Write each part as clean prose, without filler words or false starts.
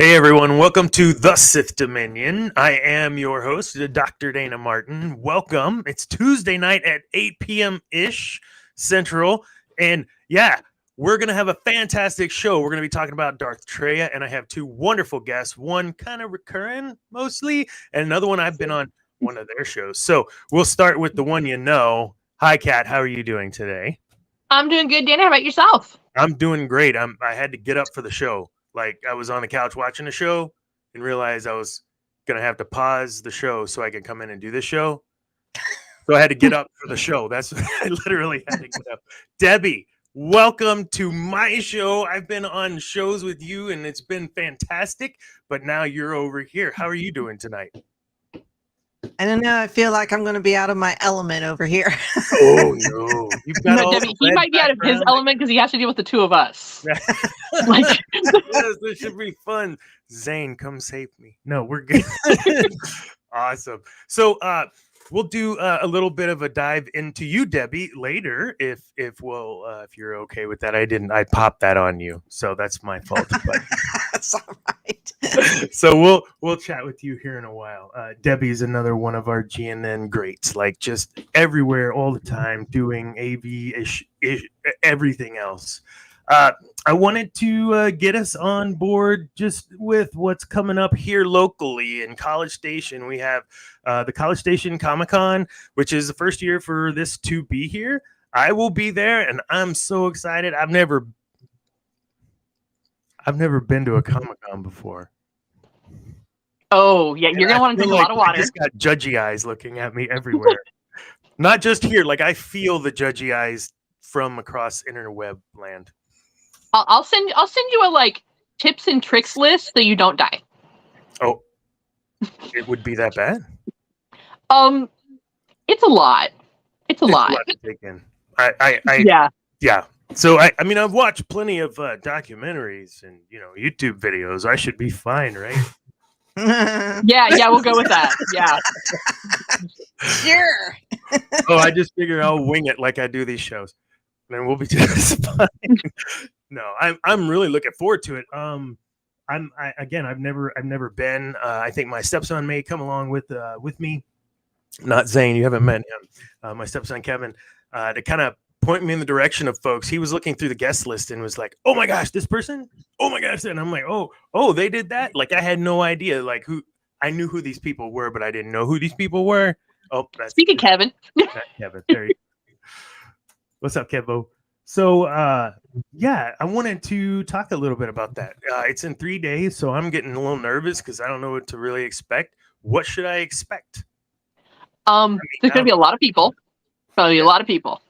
Hey everyone, welcome to the Sith Dominion. I am your host, Dr. Dana Martin. Welcome. It's Tuesday night at 8 p.m.-ish Central. And yeah, we're going to have a fantastic show. We're going to be talking about Darth Traya, and I have two wonderful guests, one kind of recurring mostly, and another one I've been on one of their shows. So we'll start with the one you know. Hi, Kat. How are you doing today? I'm doing good, Dana. How about yourself? I'm doing great. I had to get up for the show. Like, I was on the couch watching the show and realized I was going to have to pause the show so I could come in and do this show. So I had to get up for the show. That's I literally had to get up. Debbie, welcome to my show. I've been on shows with you and it's been fantastic, but now you're over here. How are you doing tonight? I don't know. I feel like I'm going to be out of my element over here. Oh, no. You've got all Debbie, he might be out of his element because he has to deal with the two of us. Yes, this should be fun. Zane, come save me. No, we're good. Awesome. So we'll do a little bit of a dive into you, Debbie, later if you're okay with that. I popped that on you, so that's my fault. But That's all right. so we'll chat with you here in a while. Debbie's another one of our GNN greats, like just everywhere all the time, doing AV everything else. I wanted to get us on board just with what's coming up here locally in College Station. We have the College Station Comic-Con, which is the first year for this to be here. I will be there, and I'm so excited. I've never been to a Comic-Con before. Oh, yeah, you're going to want to drink a lot of water. I just got judgy eyes looking at me everywhere. Not just here. Like, I feel the judgy eyes from across interweb land. I'll send you a tips and tricks list so you don't die. Oh, it would be that bad? It's a lot. It's a lot to take in. Yeah. So I mean, I've watched plenty of documentaries and YouTube videos. I should be fine, right? Yeah, we'll go with that. Yeah. Sure. Oh, I just figure I'll wing it like I do these shows, and we'll be just fine. No, I'm really looking forward to it. I've never been. I think my stepson may come along with me. Not Zane, you haven't met him. My stepson Kevin, to kind of point me in the direction of folks. He was looking through the guest list and was like, "Oh my gosh, this person! Oh my gosh!" And I'm like, "Oh, they did that!" Like, I had no idea. Like, I knew who these people were, but I didn't know who these people were. Oh, speaking of Kevin. Kevin, there you go. What's up, Kevo? So, yeah, I wanted to talk a little bit about that. It's in 3 days, so I'm getting a little nervous because I don't know what to really expect. What should I expect? There's going to be a lot of people. Probably a lot of people.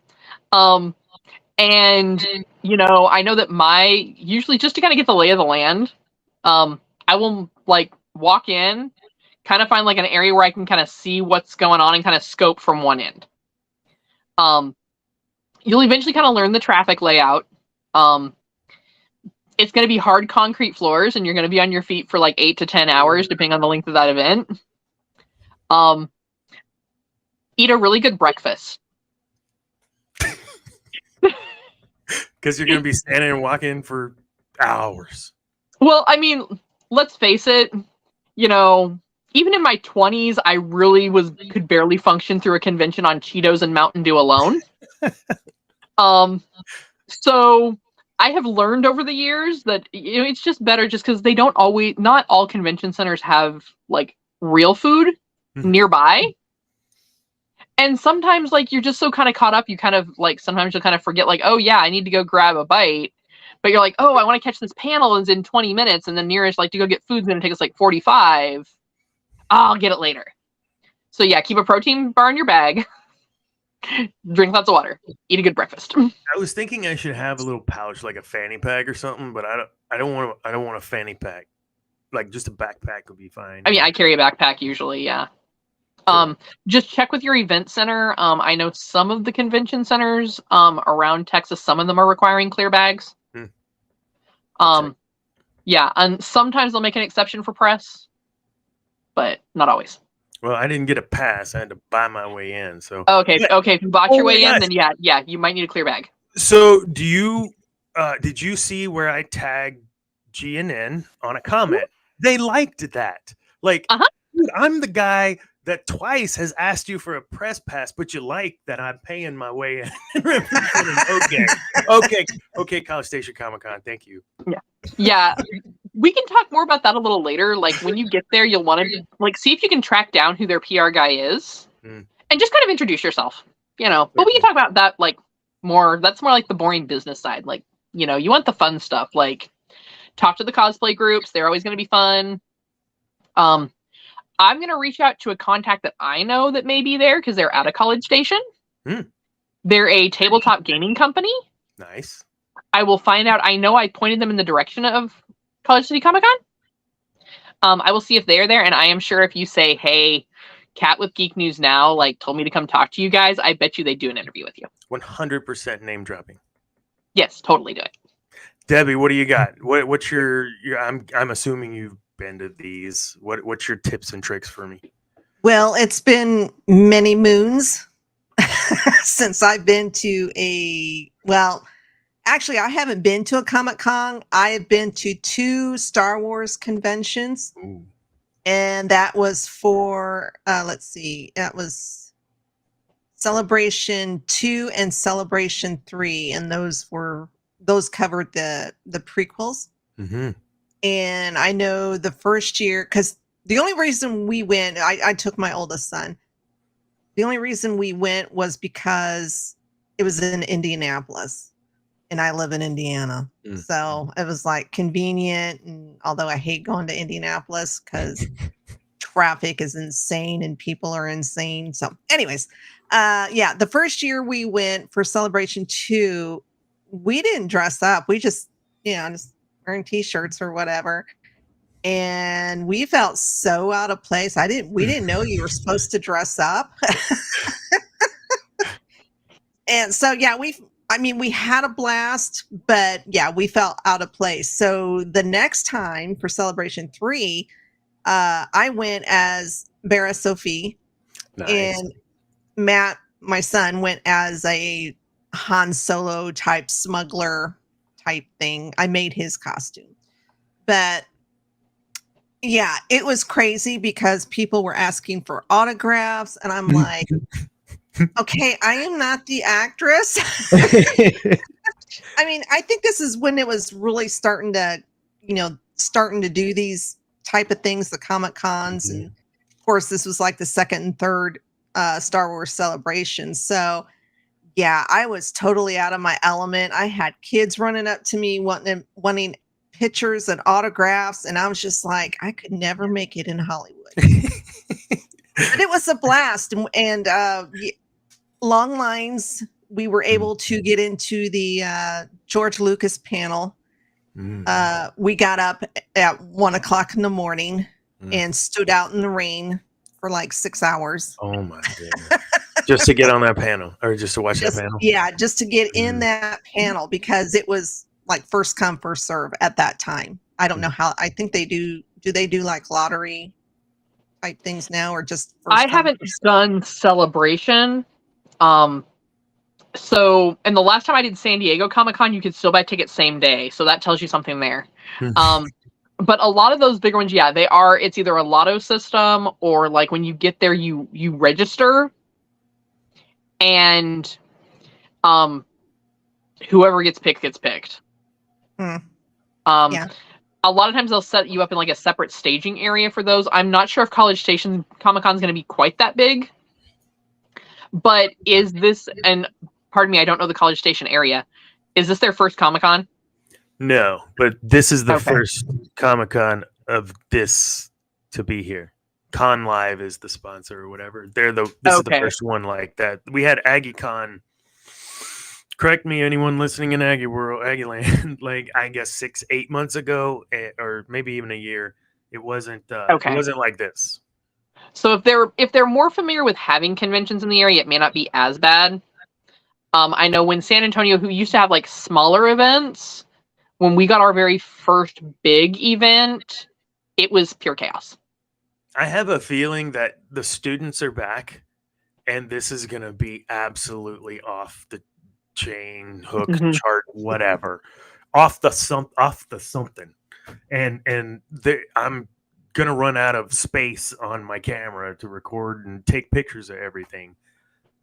And, I know that usually just to kind of get the lay of the land, I will, walk in, kind of find, an area where I can kind of see what's going on and kind of scope from one end. You'll eventually kind of learn the traffic layout. It's going to be hard concrete floors, and you're going to be on your feet for 8 to 10 hours, depending on the length of that event. Eat a really good breakfast. Because you're going to be standing and walking for hours. Well, I mean, let's face it, even in my 20s, I really could barely function through a convention on Cheetos and Mountain Dew alone. So I have learned over the years that it's just better just because not all convention centers have real food nearby. And sometimes you're just so kind of caught up, you kind of sometimes you'll kind of forget oh yeah, I need to go grab a bite. But you're oh, I want to catch this panel is in 20 minutes, and the nearest to go get food is going to take us 45. I'll get it later. So yeah, keep a protein bar in your bag. Drink lots of water. Eat a good breakfast. I was thinking I should have a little pouch, like a fanny pack or something, but I don't want a fanny pack. Just a backpack would be fine. I mean, I carry a backpack usually, yeah. Just check with your event center. I know some of the convention centers around Texas, some of them are requiring clear bags. Yeah, and sometimes they'll make an exception for press, but not always. Well, I didn't get a pass. I had to buy my way in. So okay. If you bought your way in, then yeah, you might need a clear bag. So did you see where I tagged GNN on a comment they liked that. Like, Uh-huh. dude, I'm the guy that twice has asked you for a press pass, but you like that I'm paying my way in. Okay, College Station Comic-Con. Thank you. Yeah. We can talk more about that a little later. Like when you get there, you'll want to like see if you can track down who their PR guy is and just kind of introduce yourself, but we can talk about that like more. That's more like the boring business side. Like, you want the fun stuff, like talk to the cosplay groups. They're always going to be fun. I'm going to reach out to a contact that I know that may be there because they're at a College Station. They're a tabletop gaming company. Nice. I will find out. I know I pointed them in the direction of College City Comic-Con. I will see if they're there, and I am sure if you say, hey, Cat with Geek News Now, like, told me to come talk to you guys, I bet you they do an interview with you. 100% name dropping. Yes, totally do it. Debbie, what do you got? What's your I'm assuming you've been to these. What's your tips and tricks for me? Well, it's been many moons since I've been to actually, I haven't been to a Comic-Con. I have been to 2 Star Wars conventions. Ooh. And that was for, that was Celebration 2 and Celebration 3. And those covered the prequels. Mm-hmm. And I know the first year, because the only reason we went, I took my oldest son. The only reason we went was because it was in Indianapolis. And I live in Indiana. So it was like convenient. And although I hate going to Indianapolis because traffic is insane and people are insane. So anyways, the first year we went for Celebration 2, we didn't dress up. We just wearing t-shirts or whatever. And we felt so out of place. We didn't know you were supposed to dress up. And so, we had a blast, but we felt out of place. So the next time for Celebration 3, I went as Bara Sophie. Nice. And Matt, my son, went as a Han Solo type smuggler type thing. I made his costume. But it was crazy because people were asking for autographs, and I'm like, okay, I am not the actress. I mean, I think this is when it was really starting to do these type of things, the Comic Cons. And of course, this was like the second and third Star Wars celebration. So I was totally out of my element. I had kids running up to me wanting pictures and autographs. And I was just like, I could never make it in Hollywood. But it was a blast. And long lines. We were able to get into the George Lucas panel. We got up at 1:00 in the morning and stood out in the rain for like 6 hours. Oh my goodness. Just to get on that panel or just to watch that panel? Yeah, just to get in that panel because it was like first come, first serve at that time. I don't know how. I think they do they do like lottery type things now or just first I haven't done Celebration. So, and the last time I did San Diego Comic-Con, you could still buy tickets same day. So that tells you something there. But a lot of those bigger ones, it's either a lotto system or like when you get there, you register and, whoever gets picked gets picked. A lot of times they'll set you up in like a separate staging area for those. I'm not sure if College Station Comic-Con is going to be quite that big, but is this, and pardon me, I don't know the College Station area. Is this their first Comic-Con? No, but this is the first Comic-Con of this to be here. Con Live is the sponsor or whatever. This is the first one like that. We had AggieCon. Correct me, anyone listening in Aggie World, Aggie Land, like I guess 6-8 months ago, or maybe even a year. It wasn't. It wasn't like this. So if they're more familiar with having conventions in the area, it may not be as bad. I know when San Antonio, who used to have like smaller events, when we got our very first big event, it was pure chaos. I have a feeling that the students are back, and this is going to be absolutely off the chain, hook, chart, whatever, off the something. And I'm gonna run out of space on my camera to record and take pictures of everything.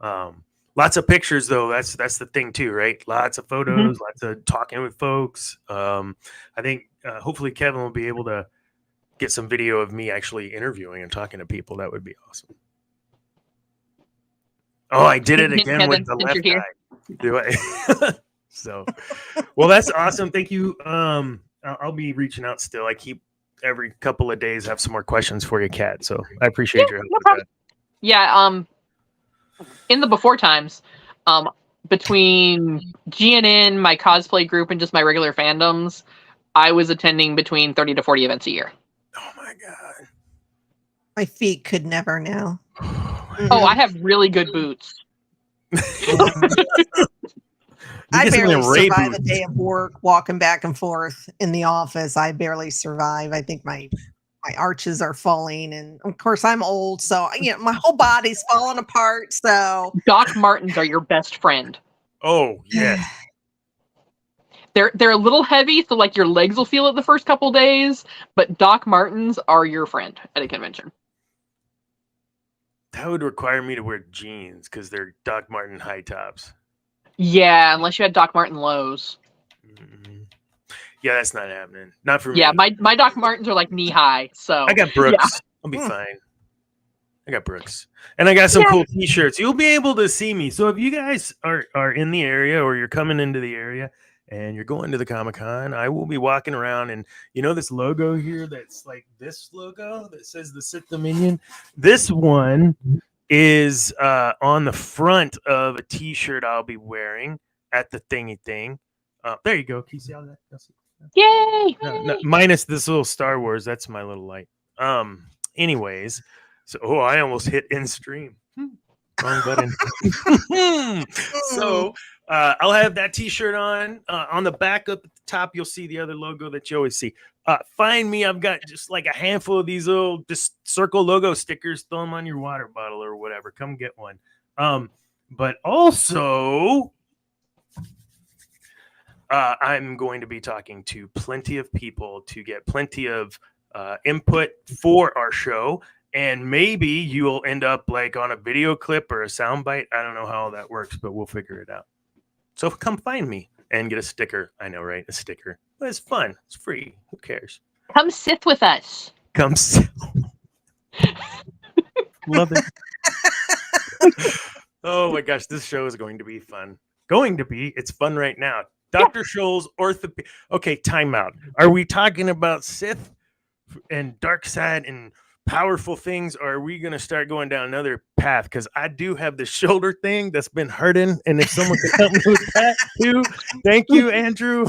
Lots of pictures though. That's the thing too, right? Lots of photos, lots of talking with folks. I think hopefully Kevin will be able to get some video of me actually interviewing and talking to people. That would be awesome. Oh, I did it again Kevin, with the since left you're eye. Do I? So, well, that's awesome. Thank you. I'll be reaching out still. I keep every couple of days have some more questions for you, Kat. So I appreciate your help with that. Yeah. In the before times, between GNN, my cosplay group, and just my regular fandoms, I was attending between 30 to 40 events a year. Oh my god. My feet could never now. Oh, I have really good boots. I barely survive a day of work walking back and forth in the office. I barely survive. I think my arches are falling, and of course I'm old, so my whole body's falling apart. So Doc Martens are your best friend. Oh yeah. They're a little heavy, so like your legs will feel it the first couple days, but Doc Martens are your friend at a convention. That would require me to wear jeans because they're Doc Marten high tops. Yeah, unless you had Doc Marten lows. Mm-hmm. Yeah, that's not happening. Not for me. Yeah, my Doc Martens are like knee high. So I got Brooks. Yeah. I'll be fine. I got Brooks. And I got some cool t-shirts. You'll be able to see me. So if you guys are in the area or you're coming into the area and you're going to the Comic-Con, I will be walking around, and this logo here that's like this logo that says the Sith Dominion. This one is on the front of a t-shirt I'll be wearing at the thingy thing. There you go. Can you see all that? Yay! No, minus this little Star Wars. That's my little light. Anyways, so I almost hit end stream. Wrong button. So I'll have that t-shirt on. On the back up at the top, you'll see the other logo that you always see. Find me. I've got just like a handful of these little just circle logo stickers. Throw them on your water bottle or whatever. Come get one. But also, I'm going to be talking to plenty of people to get plenty of input for our show. And maybe you'll end up like on a video clip or a soundbite. I don't know how all that works, but we'll figure it out. So come find me and get a sticker. I know, right? A sticker. But it's fun. It's free. Who cares? Come Sith with us. Come Sith. Love it. Oh my gosh, this show is going to be fun. It's fun right now. Dr. Scholl's orthopedic. Okay, timeout. Are we talking about Sith and dark side and powerful things, or are we going to start going down another path? Because I do have the shoulder thing that's been hurting, and if someone could help me with that too, thank you, Andrew.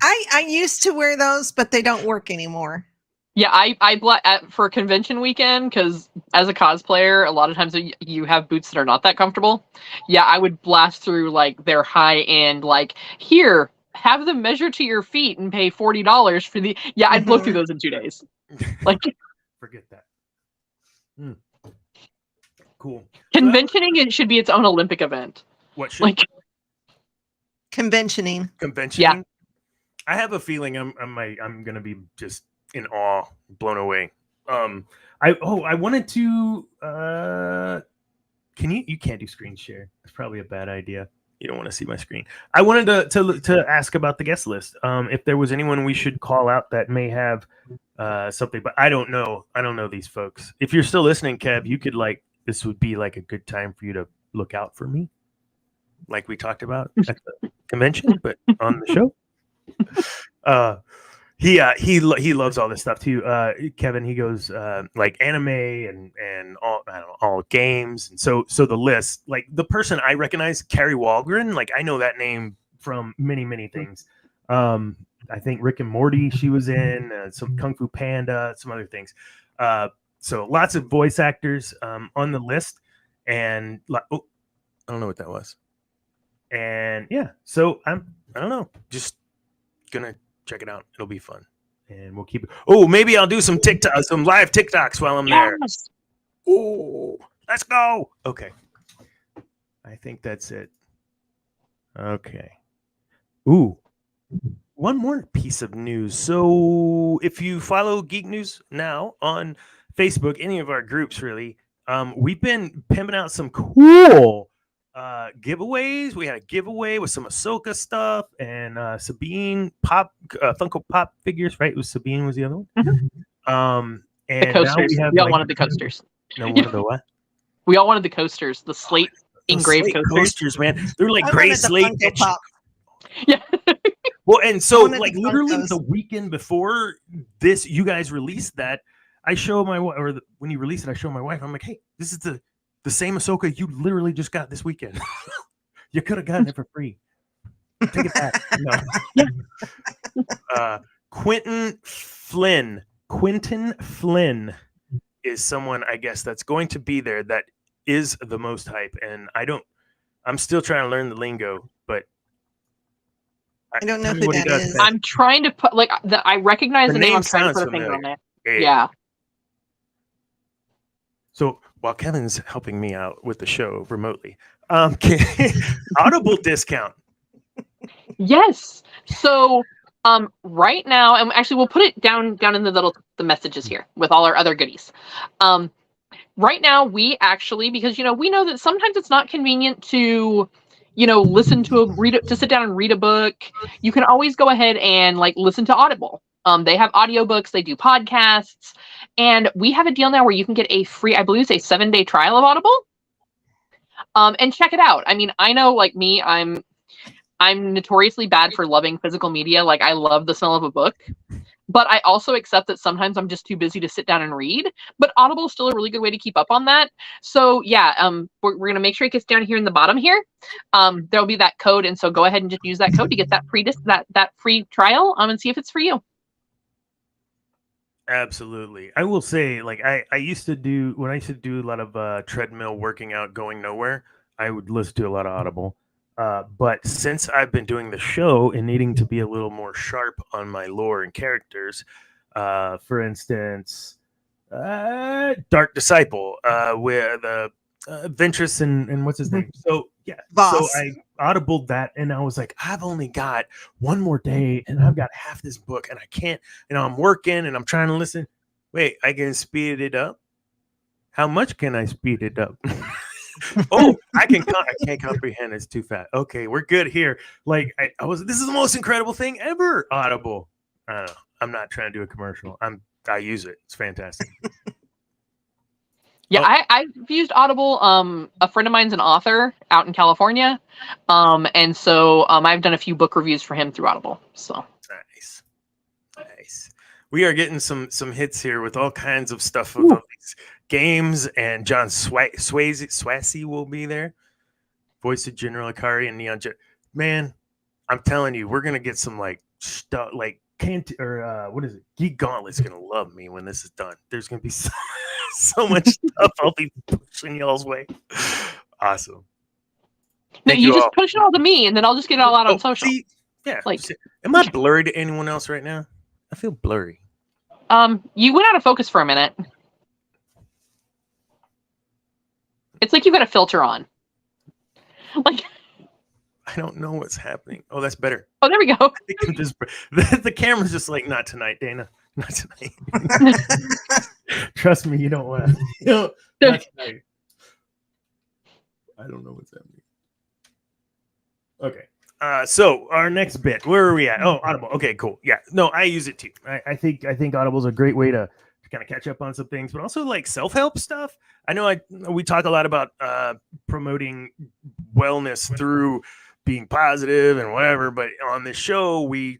I used to wear those, but they don't work anymore. Yeah, I for convention weekend, because as a cosplayer, a lot of times you have boots that are not that comfortable. Yeah, I would blast through like their high end, like here, have them measure to your feet and pay $40 for the. Yeah, I'd blow through those in 2 days. Like. Forget that. Cool. Conventioning it should be its own Olympic event. What should like conventioning? Yeah. I have a feeling I'm gonna be just in awe, blown away. I wanted to. You can't do screen share. It's probably a bad idea. You don't want to see my screen. I wanted to ask about the guest list. If there was anyone we should call out that may have something, but I don't know. I don't know these folks. If you're still listening, Kev, you could this would be like a good time for you to look out for me, like we talked about at the convention, but on the show. He loves all this stuff too. Kevin, he goes like anime and all, I don't know, all games, and so the list, like the person I recognize, Carrie Walgren, like I know that name from many things. I think Rick and Morty she was in, some Kung Fu Panda, some other things. So lots of voice actors on the list, and I don't know what that was. And yeah, so I don't know, just gonna check it out. It'll be fun, and we'll keep it. Oh, maybe I'll do some live TikToks while I'm there. Oh, let's go. Okay, I think that's it. Okay. Ooh, one more piece of news. So if you follow Geek News Now on Facebook, any of our groups really, we've been pimping out some cool giveaways. We had a giveaway with some Ahsoka stuff and Sabine Funko Pop figures, right? It was Sabine was the other one. The And now coasters. we have We all wanted the coasters. No, one of the what? We all wanted the coasters, the slate engraved slate coasters. man. They're like I gray wanted the slate. Funko Pop. Yeah. Well, and so wanted like the literally Funkos. the weekend before this, you guys released that. I show my wife, or when you release it, I show my wife. I'm like, hey, this is the same Ahsoka you literally just got this weekend. You could have gotten it for free. Take it back. No. Quentin Flynn is someone, I guess, that's going to be there that is the most hype, and I'm still trying to learn the lingo, but I don't know tell me who what he that does is. best. I'm trying to put I recognize The the name. name I'm trying to sounds put a finger on familiar. it. Yeah. So while Kevin's helping me out with the show remotely, Audible discount. Yes. So right now, and actually we'll put it down in the messages here with all our other goodies. Right now we actually, because we know that sometimes it's not convenient to listen to to sit down and read a book. You can always go ahead and listen to Audible. They have audiobooks, they do podcasts, and we have a deal now where you can get a free, I believe it's a 7-day trial of Audible. And check it out. I mean, I know, like me, I'm notoriously bad for loving physical media. Like, I love the smell of a book, but I also accept that sometimes I'm just too busy to sit down and read. But Audible is still a really good way to keep up on that. So yeah, we're gonna make sure it gets down here in the bottom here. There'll be that code, and so go ahead and just use that code to get that free trial. And see if it's for you. Absolutely. I will say, like, I used to do, when I used to do a lot of treadmill working out, going nowhere, I would listen to a lot of Audible. But since I've been doing the show and needing to be a little more sharp on my lore and characters, for instance, Dark Disciple, where the Ventress and what's his name? So yeah, Voss. so I audibled that, and I was like, I've only got one more day, and I've got half this book, and I can't. I'm working, and I'm trying to listen. Wait, I can speed it up. How much can I speed it up? Oh, I can't comprehend. It's too fast. Okay, we're good here. Like this is the most incredible thing ever. Audible. I don't know. I'm not trying to do a commercial. I use it. It's fantastic. Yeah, I've used Audible. A friend of mine's an author out in California, and so I've done a few book reviews for him through Audible. So nice. We are getting some hits here with all kinds of stuff of these games, and John Swasey will be there, voice of General Akari and Neon Jet. Man, I'm telling you, we're gonna get some stuff what is it? Geek Gauntlet's gonna love me when this is done. There's gonna be so much stuff I'll be pushing y'all's way. Awesome. No, you just push it all to me, and then I'll just get it all out on social. See, yeah. Am I blurry to anyone else right now? I feel blurry. You went out of focus for a minute. It's like you got a filter on. Like, I don't know what's happening. Oh, that's better. Oh, there we go. I think I'm just the camera's just like, not tonight, Dana. Not tonight. Trust me, you don't want to. Not tonight. I don't know what's happening. Okay. So our next bit, where are we at? Oh, Audible. Okay, cool. Yeah. No, I use it too. I think Audible's a great way to kind of catch up on some things, but also like self-help stuff. I know we talk a lot about promoting wellness through being positive and whatever, but on this show we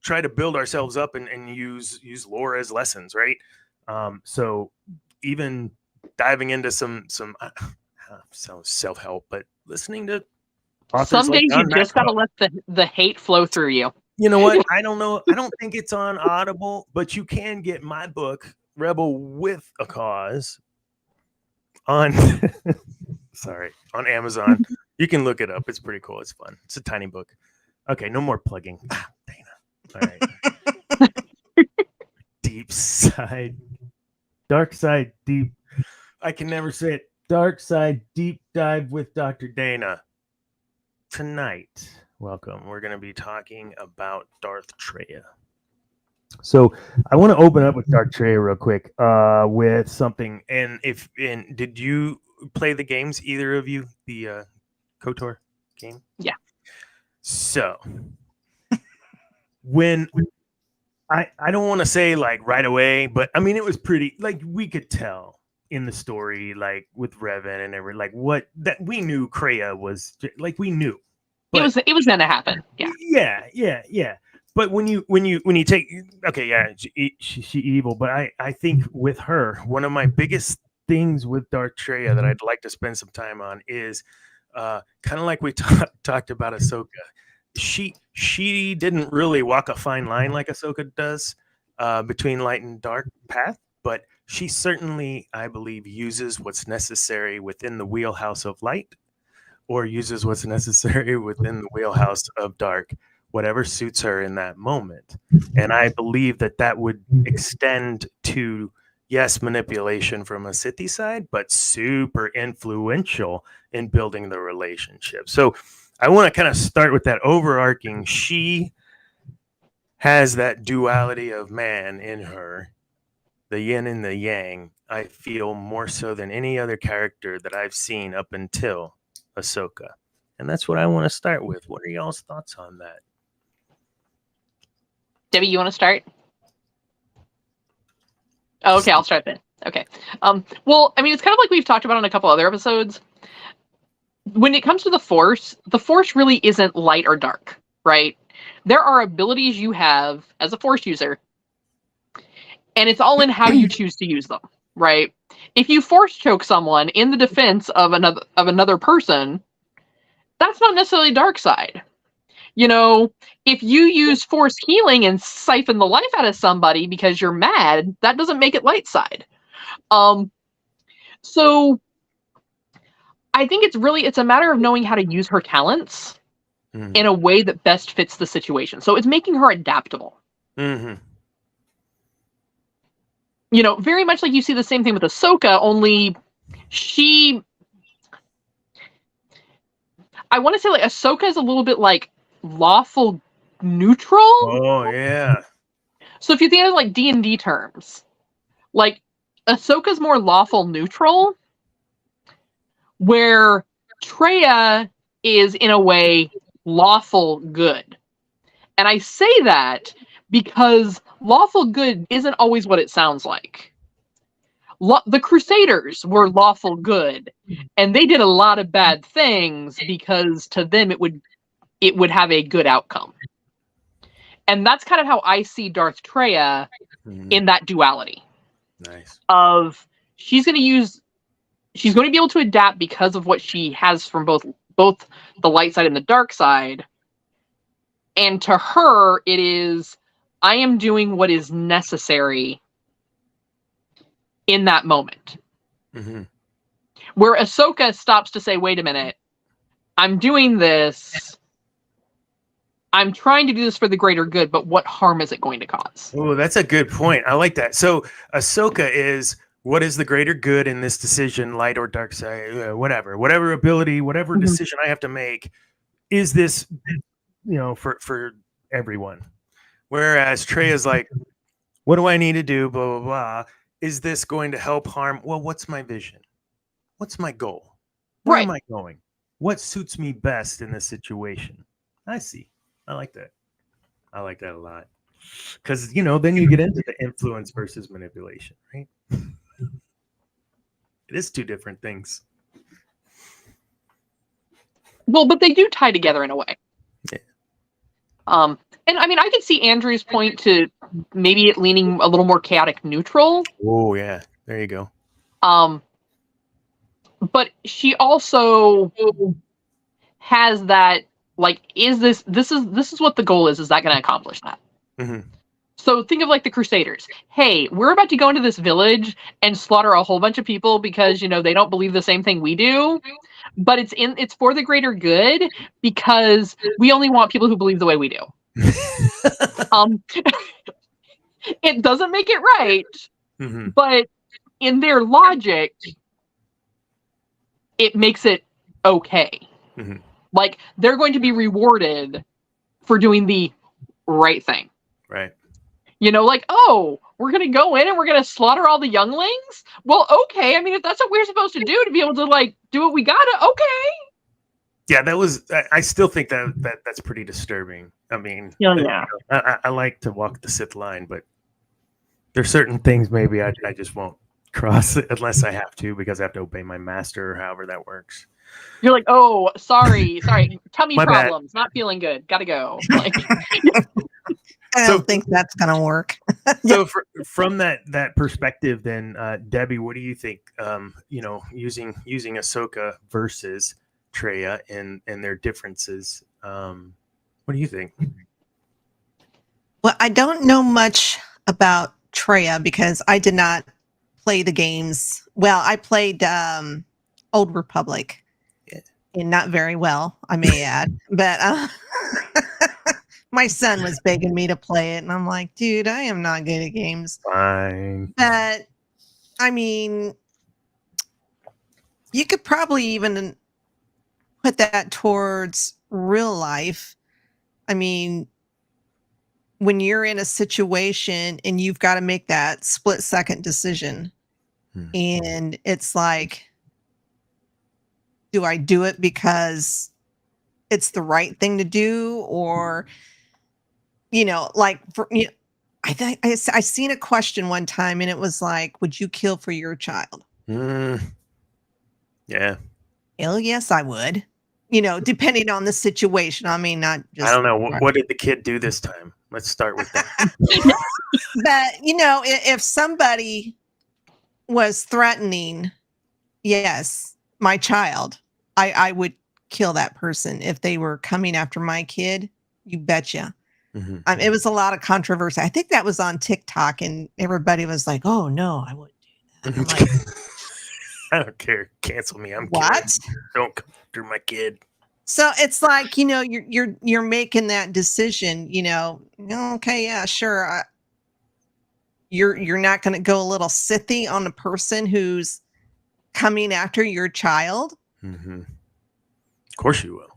try to build ourselves up and use lore as lessons, right? So even diving into some self-help, but listening to some days you just gotta let the hate flow through you. You know what? I don't know. I don't think it's on Audible, but you can get my book, Rebel with a Cause, on on Amazon. You can look it up. It's pretty cool. It's fun. It's a tiny book. Okay, no more plugging. Dana. All right. Dark side, deep. I can never say it. Dark side, deep dive with Dr. Dana. Tonight, Welcome. We're going to be talking about Darth Traya. So I want to open up with Darth Traya real quick with something. And did you play the games, either of you, the KOTOR game? Yeah. So when I don't want to say like right away, but I mean, it was pretty, like we could tell in the story, like with Revan and everything, like what that we knew Traya was, like we knew. But it was going to happen. Yeah. Yeah. But when you take, okay, yeah, she evil, but I think with her, one of my biggest things with Darth Traya that I'd like to spend some time on is kind of like we talked about Ahsoka. She didn't really walk a fine line like Ahsoka does between light and dark path, but she certainly, I believe, uses what's necessary within the wheelhouse of light, or uses what's necessary within the wheelhouse of dark, whatever suits her in that moment. And I believe that would extend to, yes, manipulation from a Sithy side, but super influential in building the relationship. So I want to kind of start with that overarching. She has that duality of man in her, the yin and the yang, I feel more so than any other character that I've seen up until Ahsoka. And that's what I want to start with. What are y'all's thoughts on that? Debbie, you want to start? Oh, okay, I'll start then. Okay. Well, I mean, it's kind of like we've talked about on a couple other episodes. When it comes to the Force really isn't light or dark, right? There are abilities you have as a Force user, and it's all in how you choose to use them, right? If you Force choke someone in the defense of another person, that's not necessarily dark side. You know, if you use Force healing and siphon the life out of somebody because you're mad, that doesn't make it light side. So I think it's a matter of knowing how to use her talents in a way that best fits the situation. So it's making her adaptable. Mm-hmm. You know, very much like you see the same thing with Ahsoka, only I want to say like Ahsoka is a little bit like lawful neutral. Oh yeah. So if you think of like D&D terms, like Ahsoka's more lawful neutral, where Traya is in a way lawful good. And I say that because lawful good isn't always what it sounds like. The Crusaders were lawful good, and they did a lot of bad things because to them it would have a good outcome. And that's kind of how I see Darth Traya in that duality. Nice. Of she's going to be able to adapt because of what she has from both the light side and the dark side. And to her, it is, I am doing what is necessary in that moment. Mm-hmm. Where Ahsoka stops to say, wait a minute, I'm doing this. I'm trying to do this for the greater good, but what harm is it going to cause? Oh, that's a good point. I like that. So Ahsoka is, what is the greater good in this decision, light or dark side, whatever ability, whatever decision I have to make, is this, for everyone. Whereas Trey is like, what do I need to do? Blah, blah, blah. Is this going to help harm? Well, what's my vision? What's my goal? Where am I going? What suits me best in this situation? I see. I like that. I like that a lot. Because, then you get into the influence versus manipulation, right? It is two different things. Well, but they do tie together in a way. Yeah. And I mean, I could see Andrew's point to maybe it leaning a little more chaotic neutral. Oh, yeah. There you go. But she also has that, like, this is what the goal is that going to accomplish that? Mm-hmm. So think of like the Crusaders. Hey, we're about to go into this village and slaughter a whole bunch of people because, they don't believe the same thing we do. But it's for the greater good because we only want people who believe the way we do. It doesn't make it right, but in their logic, it makes it okay. Like, they're going to be rewarded for doing the right thing. Right. You know, like, oh, we're going to go in and we're going to slaughter all the younglings? Well, okay. I mean, if that's what we're supposed to do to be able to, like, do what we gotta, okay. Yeah, that was. I still think that's pretty disturbing. I mean, Yeah. I like to walk the Sith line, but there's certain things maybe I just won't cross it unless I have to, because I have to obey my master or however that works. You're like, oh, sorry. Tummy My bad. problems, not feeling good. Gotta go. Like, I don't think that's gonna work. So from that perspective, then, Debbie, what do you think? Using Ahsoka versus Traya and their differences. What do you think? Well, I don't know much about Traya because I did not play the games. Well, I played Old Republic, and not very well, I may add. But my son was begging me to play it, and I'm like, dude, I am not good at games. Fine. But I mean, you could probably even put that towards real life. I mean, when you're in a situation and you've got to make that split-second decision, and it's like, do I do it because it's the right thing to do, or like I seen a question one time, and it was like, would you kill for your child? Yeah. Hell yes, I would. Depending on the situation. I mean, not just. I don't know. What did the kid do this time? Let's start with that. But if somebody was threatening, yes, my child, I would kill that person. If they were coming after my kid, you betcha. Mm-hmm. It was a lot of controversy. I think that was on TikTok, and everybody was like, "Oh no, I wouldn't do that." I'm like, I don't care. Cancel me. I'm what? kidding. Don't come after my kid. So it's like, you're making that decision. Okay, yeah, sure. You're not going to go a little Sithy on the person who's coming after your child. Mm-hmm. Of course you will.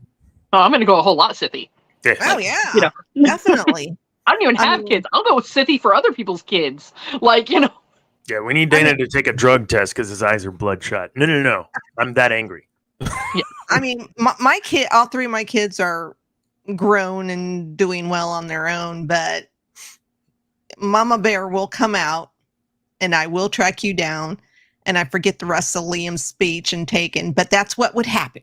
oh, I'm going to go a whole lot Sithy. Yeah. Oh yeah, definitely. I don't even have kids. I'll go Sithy for other people's kids. Like, Yeah, we need Dana to take a drug test because his eyes are bloodshot. No. I'm that angry. Yeah. I mean, my kid, all three of my kids are grown and doing well on their own, but Mama Bear will come out and I will track you down, and I forget the rest of Liam's speech and taken, but that's what would happen.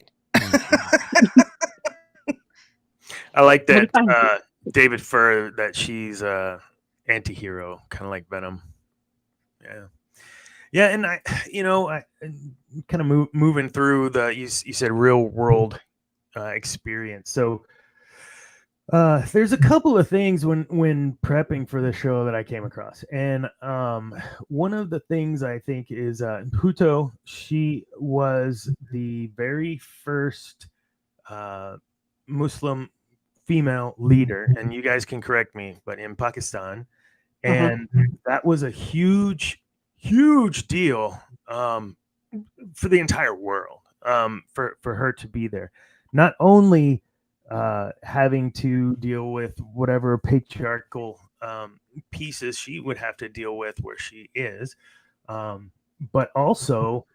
I like that David Fur, that she's anti-hero, kind of like Venom. Yeah, and I kind of moving through you said real world experience. So there's a couple of things when prepping for the show that I came across, and one of the things I think is Bhutto. She was the very first Muslim female leader, and you guys can correct me, but in Pakistan, and that was a huge deal for the entire world, for her to be there, not only having to deal with whatever patriarchal pieces she would have to deal with where she is, but also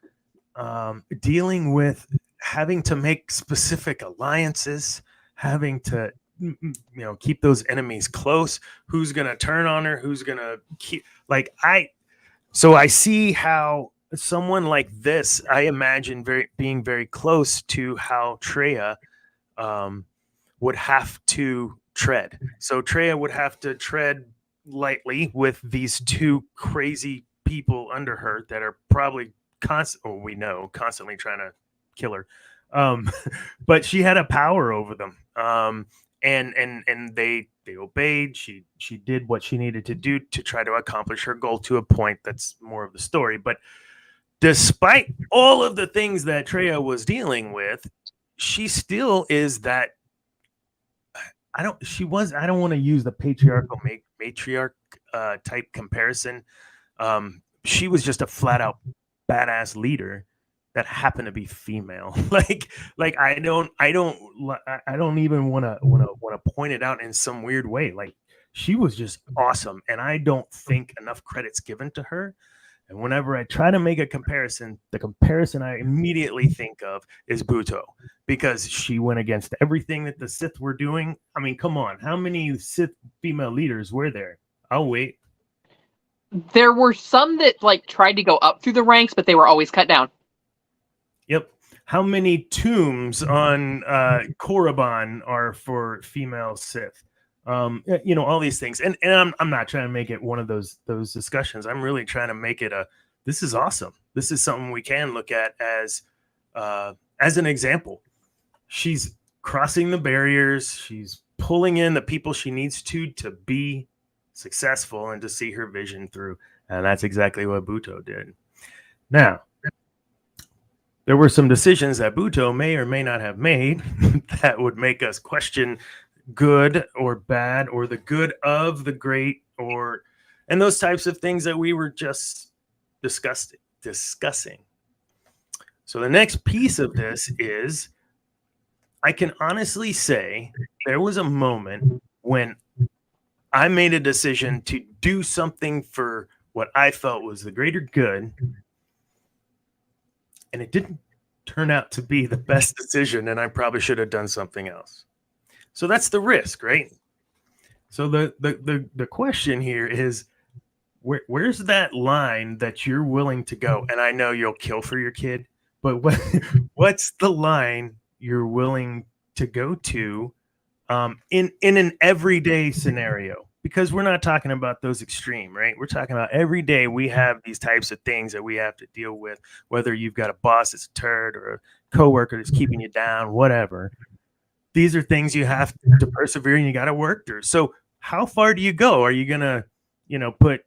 dealing with having to make specific alliances, having to keep those enemies close. Who's gonna turn on her? Who's gonna keep So I see how someone like this, I imagine being very close to how Traya would have to tread. So Traya would have to tread lightly with these two crazy people under her that are probably constantly trying to kill her. But she had a power over them. And they obeyed. She did what she needed to do to try to accomplish her goal to a point. That's more of the story. But despite all of the things that Traya was dealing with, she still is that. I don't want to use the patriarchal matriarch type comparison. She was just a flat out badass leader that happen to be female. like I don't even want to point it out in some weird way. Like, she was just awesome, and I don't think enough credit's given to her. And whenever I try to make a comparison, the comparison I immediately think of is Bhutto, because she went against everything that the Sith were doing. I mean, come on, how many Sith female leaders were there? I'll wait. There were some that like tried to go up through the ranks, but they were always cut down. Yep. How many tombs on Korriban are for female Sith? All these things. And I'm not trying to make it one of those discussions. I'm really trying to make it this is awesome. This is something we can look at as an example. She's crossing the barriers. She's pulling in the people she needs to be successful and to see her vision through. And that's exactly what Bhutto did. Now, there were some decisions that Bhutto may or may not have made that would make us question good or bad, or the good of the great, and those types of things that we were just discussing. So the next piece of this is, I can honestly say there was a moment when I made a decision to do something for what I felt was the greater good, and it didn't turn out to be the best decision, and I probably should have done something else. So that's the risk, right? So the question here is, where's that line that you're willing to go? And I know you'll kill for your kid, but what's the line you're willing to go to in an everyday scenario? Because we're not talking about those extreme, right? We're talking about every day we have these types of things that we have to deal with, whether you've got a boss that's a turd or a coworker that's keeping you down, whatever. These are things you have to persevere and you got to work through. So how far do you go? Are you going to, put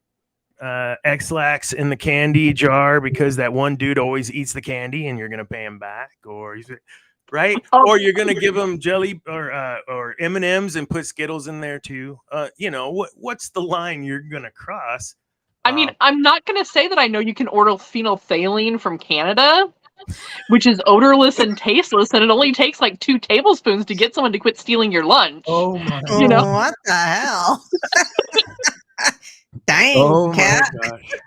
X-Lax in the candy jar because that one dude always eats the candy and you're going to pay him back? Or right? Or you're going to give him jelly or M&Ms and put Skittles in there too. What's the line you're going to cross? I mean, I'm not going to say that I know you can order phenolphthalein from Canada, which is odorless and tasteless, and it only takes like 2 tablespoons to get someone to quit stealing your lunch. Oh my! What the hell? Dang, Cat. My gosh.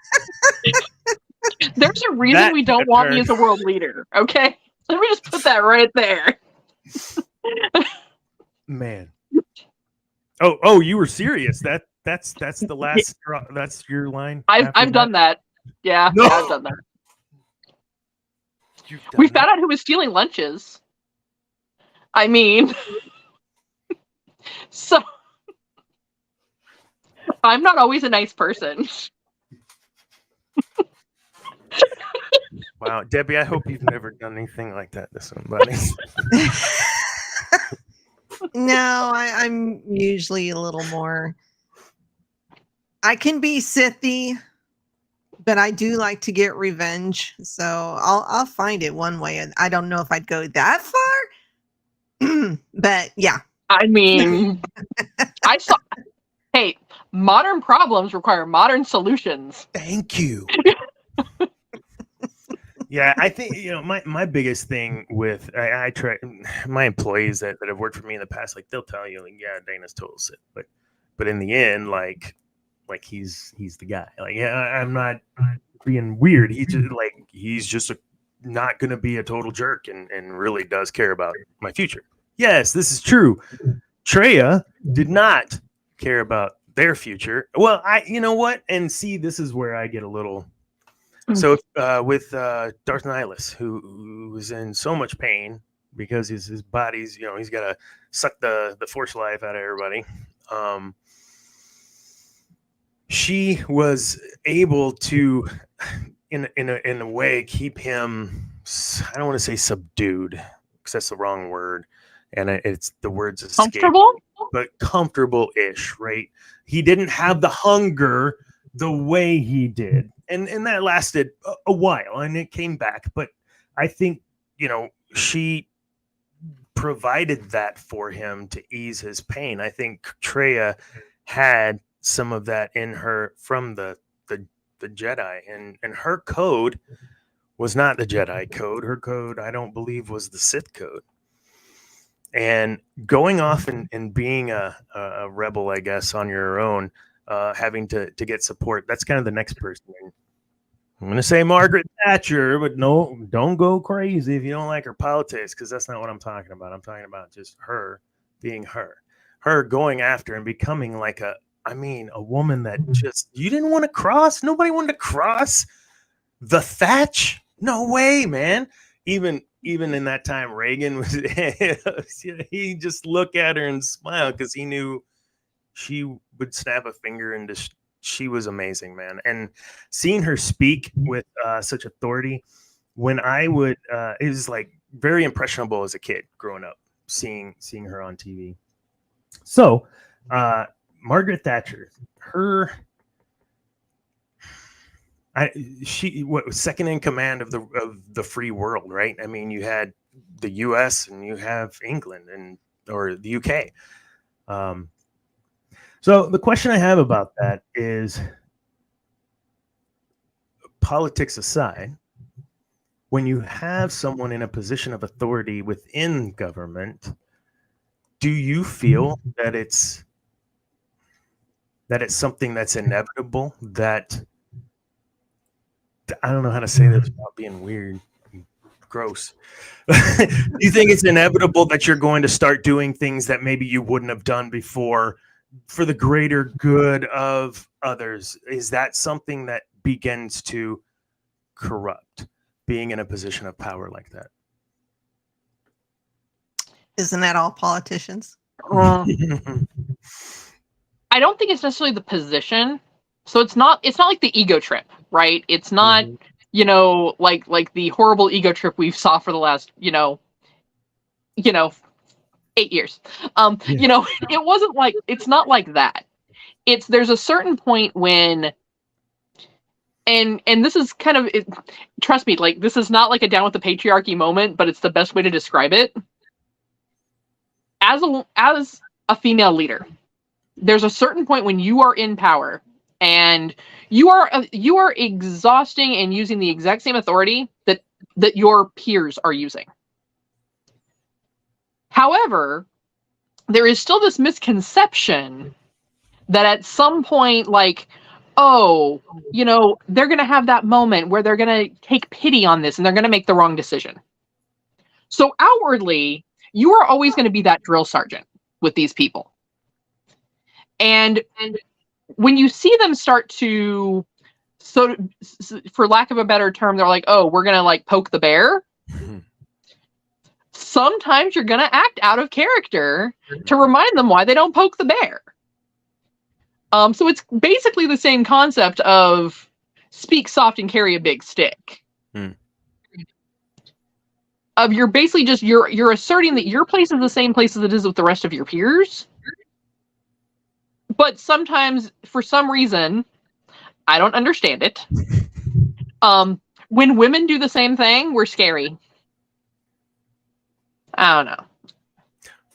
There's a reason we don't want me as a world leader. Okay, let me just put that right there. Man. Oh, you were serious. That's the last straw. That's your line. I've done that. Yeah, no! Yeah, I've done that. We found out who was stealing lunches. I mean, so I'm not always a nice person. Wow, Debbie, I hope you've never done anything like that to somebody. No, I'm usually a little more. I can be Sithy, but I do like to get revenge, so I'll find it one way. And I don't know if I'd go that far, but yeah. I mean, Hey, modern problems require modern solutions. Thank you. Yeah, I think my biggest thing with I try my employees that have worked for me in the past, like they'll tell you, like, yeah, Dana's total Sith, but in the end, like he's the guy. Like, yeah, I'm not being weird. He's just not going to be a total jerk and really does care about my future. Yes, this is true. Traya did not care about their future. Well, you know what? And see, this is where I get a little. So with Darth Nihilus, who was in so much pain because his body's, he's got to suck the force life out of everybody. She was able to, in a way, keep him. I don't want to say subdued because that's the wrong word, and it's the words escape. Comfortable, but comfortable-ish, right? He didn't have the hunger the way he did, and that lasted a while, and it came back. But I think she provided that for him to ease his pain. I think Traya had some of that in her from the Jedi, and her code was not the Jedi code. Her code, I don't believe, was the Sith code. And going off and being a rebel, I guess, on your own, having to get support, that's kind of the next person. I'm going to say Margaret Thatcher, but no, don't go crazy if you don't like her politics, because that's not what I'm talking about. I'm talking about just her being her. Her going after and becoming like a woman that just, you didn't want to cross. Nobody wanted to cross the Thatch. No way, man. Even in that time, Reagan was, he just look at her and smile because he knew she would snap a finger and just, she was amazing, man. And seeing her speak with such authority, when I would, it was like very impressionable as a kid growing up, seeing her on TV. So, Margaret Thatcher, she was second in command of the free world, right? I mean, you had the U.S. and you have England or the UK. So the question I have about that is, politics aside, when you have someone in a position of authority within government, do you feel that it's something that's inevitable, that, I don't know how to say this without being weird and gross. Do you think it's inevitable that you're going to start doing things that maybe you wouldn't have done before for the greater good of others? Is that something that begins to corrupt, being in a position of power like that? Isn't that all politicians? I don't think it's necessarily the position. So it's not like the ego trip, right? It's not, like the horrible ego trip we've saw for the last, 8 years. It wasn't like, it's not like that. There's a certain point when, and this is kind of, trust me, like, this is not like a down with the patriarchy moment, but it's the best way to describe it. As a female leader, there's a certain point when you are in power and you are exhausting and using the exact same authority that your peers are using. However, there is still this misconception that at some point, like, oh, they're going to have that moment where they're going to take pity on this and they're going to make the wrong decision. So outwardly, you are always going to be that drill sergeant with these people. And when you see them start to, so for lack of a better term, they're like, oh, we're going to like poke the bear. Sometimes you're going to act out of character to remind them why they don't poke the bear. So it's basically the same concept of speak soft and carry a big stick. Of you're basically just, you're asserting that your place is the same place as it is with the rest of your peers. But sometimes, for some reason, I don't understand it. When women do the same thing, we're scary. I don't know.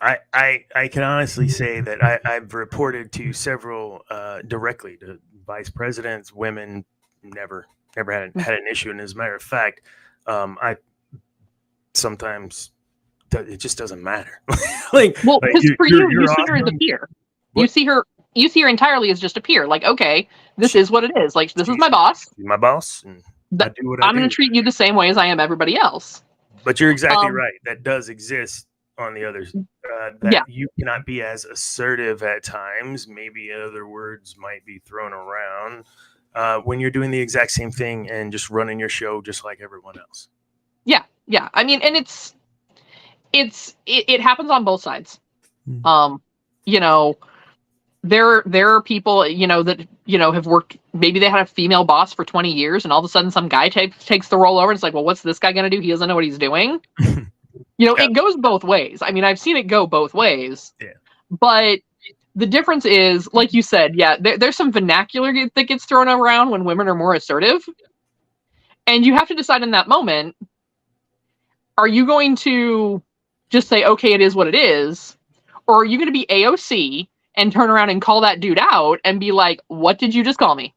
I can honestly say that I've reported to several directly to vice presidents. Women never had an issue, and as a matter of fact, I sometimes it just doesn't matter. Because for you see her as a peer. What? You see her entirely as just a peer. Like, okay, this is what it is. Like, this is my boss. My boss, and I do what I'm going to treat you the same way as I am everybody else. But you're exactly right. That does exist on the others. You cannot be as assertive at times. Maybe other words might be thrown around when you're doing the exact same thing and just running your show just like everyone else. Yeah. I mean, and it happens on both sides. There are people, that, have worked, maybe they had a female boss for 20 years and all of a sudden some guy takes the role over and it's like, well, what's this guy going to do? He doesn't know what he's doing. It goes both ways. I mean, I've seen it go both ways. Yeah. But the difference is, like you said, there's some vernacular that gets thrown around when women are more assertive. And you have to decide in that moment, are you going to just say, okay, it is what it is? Or are you going to be AOC and turn around and call that dude out and be like, what did you just call me?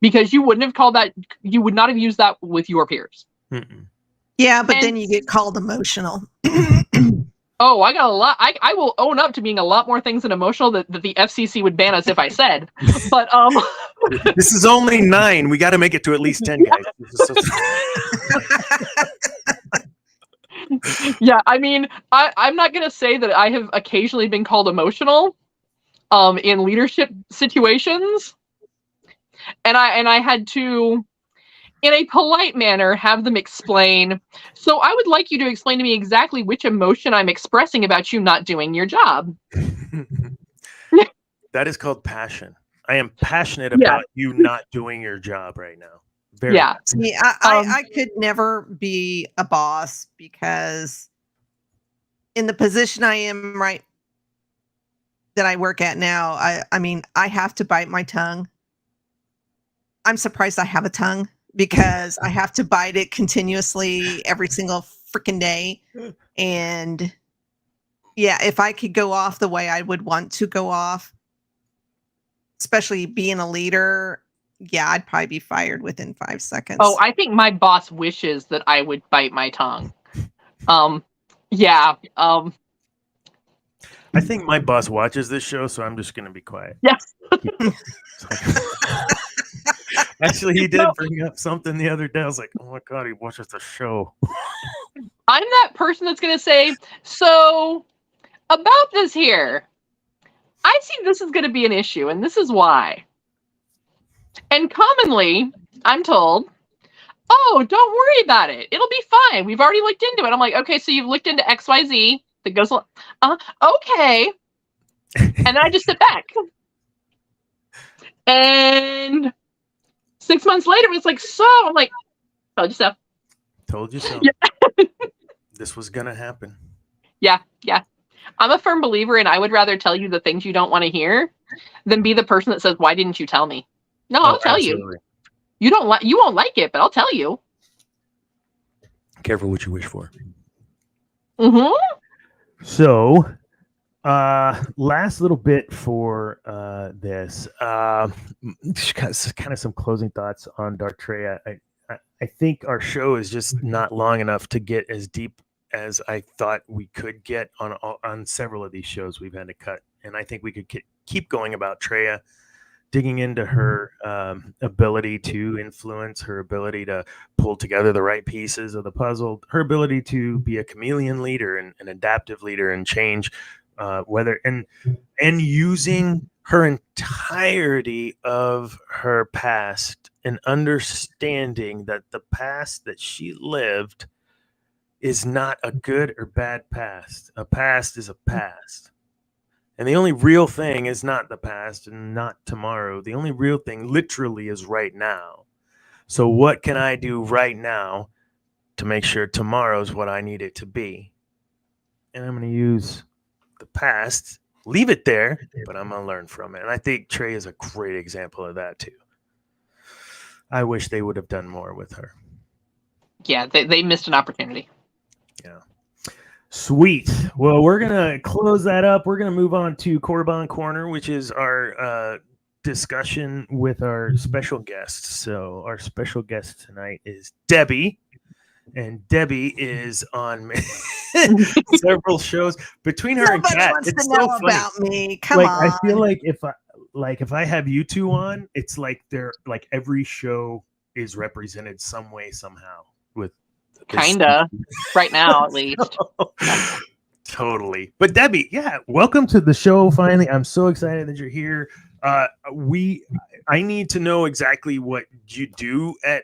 because you wouldn't have called that. You would not have used that with your peers. Mm-mm. Yeah, but then you get called emotional. Oh, I got a lot. I will own up to being a lot more things than emotional that the FCC would ban us if I said. But This is only 9. We got to make it to at least 10, guys. Yeah, I mean, I'm not gonna say that I have occasionally been called emotional, in leadership situations, and I had to, in a polite manner, have them explain. So I would like you to explain to me exactly which emotion I'm expressing about you not doing your job. That is called passion. I am passionate about you not doing your job right now. Very Yeah. See, I could never be a boss because in the position I am right that I work at now, I mean, I have to bite my tongue. I'm surprised I have a tongue because I have to bite it continuously every single freaking day. And yeah, if I could go off the way I would want to go off, especially being a leader, yeah, I'd probably be fired within 5 seconds. Oh, I think my boss wishes that I would bite my tongue. Yeah. I think my boss watches this show, so I'm just going to be quiet. Yes. Actually, he did bring up something the other day. I was like, oh my God, he watches the show. I'm that person that's going to say, so about this here, I see this is going to be an issue, and this is why. And commonly, I'm told, oh, don't worry about it. It'll be fine. We've already looked into it. I'm like, okay, so you've looked into XYZ. That goes, okay. And then I just sit back. And 6 months later, it's like, so I'm like, told you so. Told you so. Yeah. This was going to happen. Yeah. I'm a firm believer, and I would rather tell you the things you don't want to hear than be the person that says, why didn't you tell me? No, I'll tell you. You won't like it, but I'll tell you. Careful what you wish for. Mm-hmm. So, last little bit for this. Kind of some closing thoughts on Darth Traya. I think our show is just not long enough to get as deep as I thought we could get on several of these shows we've had to cut. And I think we could keep going about Traya, digging into her ability to influence, her ability to pull together the right pieces of the puzzle, her ability to be a chameleon leader and an adaptive leader and change and using her entirety of her past and understanding that the past that she lived is not a good or bad past. A past is a past. And the only real thing is not the past and not tomorrow. The only real thing literally is right now. So what can I do right now to make sure tomorrow's what I need it to be? And I'm going to use the past, leave it there, but I'm going to learn from it. And I think Trey is a great example of that too. I wish they would have done more with her. Yeah, they missed an opportunity. Yeah. Sweet. Well, we're going to close that up. We're going to move on to Korriban Corner, which is our discussion with our special guests. So our special guest tonight is Debbie. And Debbie is on several shows between her Nobody and Kat. wants It's to know so funny. about me. Come like, on. I feel like if I have you two on, it's like they're like every show is represented some way, somehow with Kinda right now, at least. Totally. But Debbie, yeah, welcome to the show. Finally, I'm so excited that you're here. I need to know exactly what you do at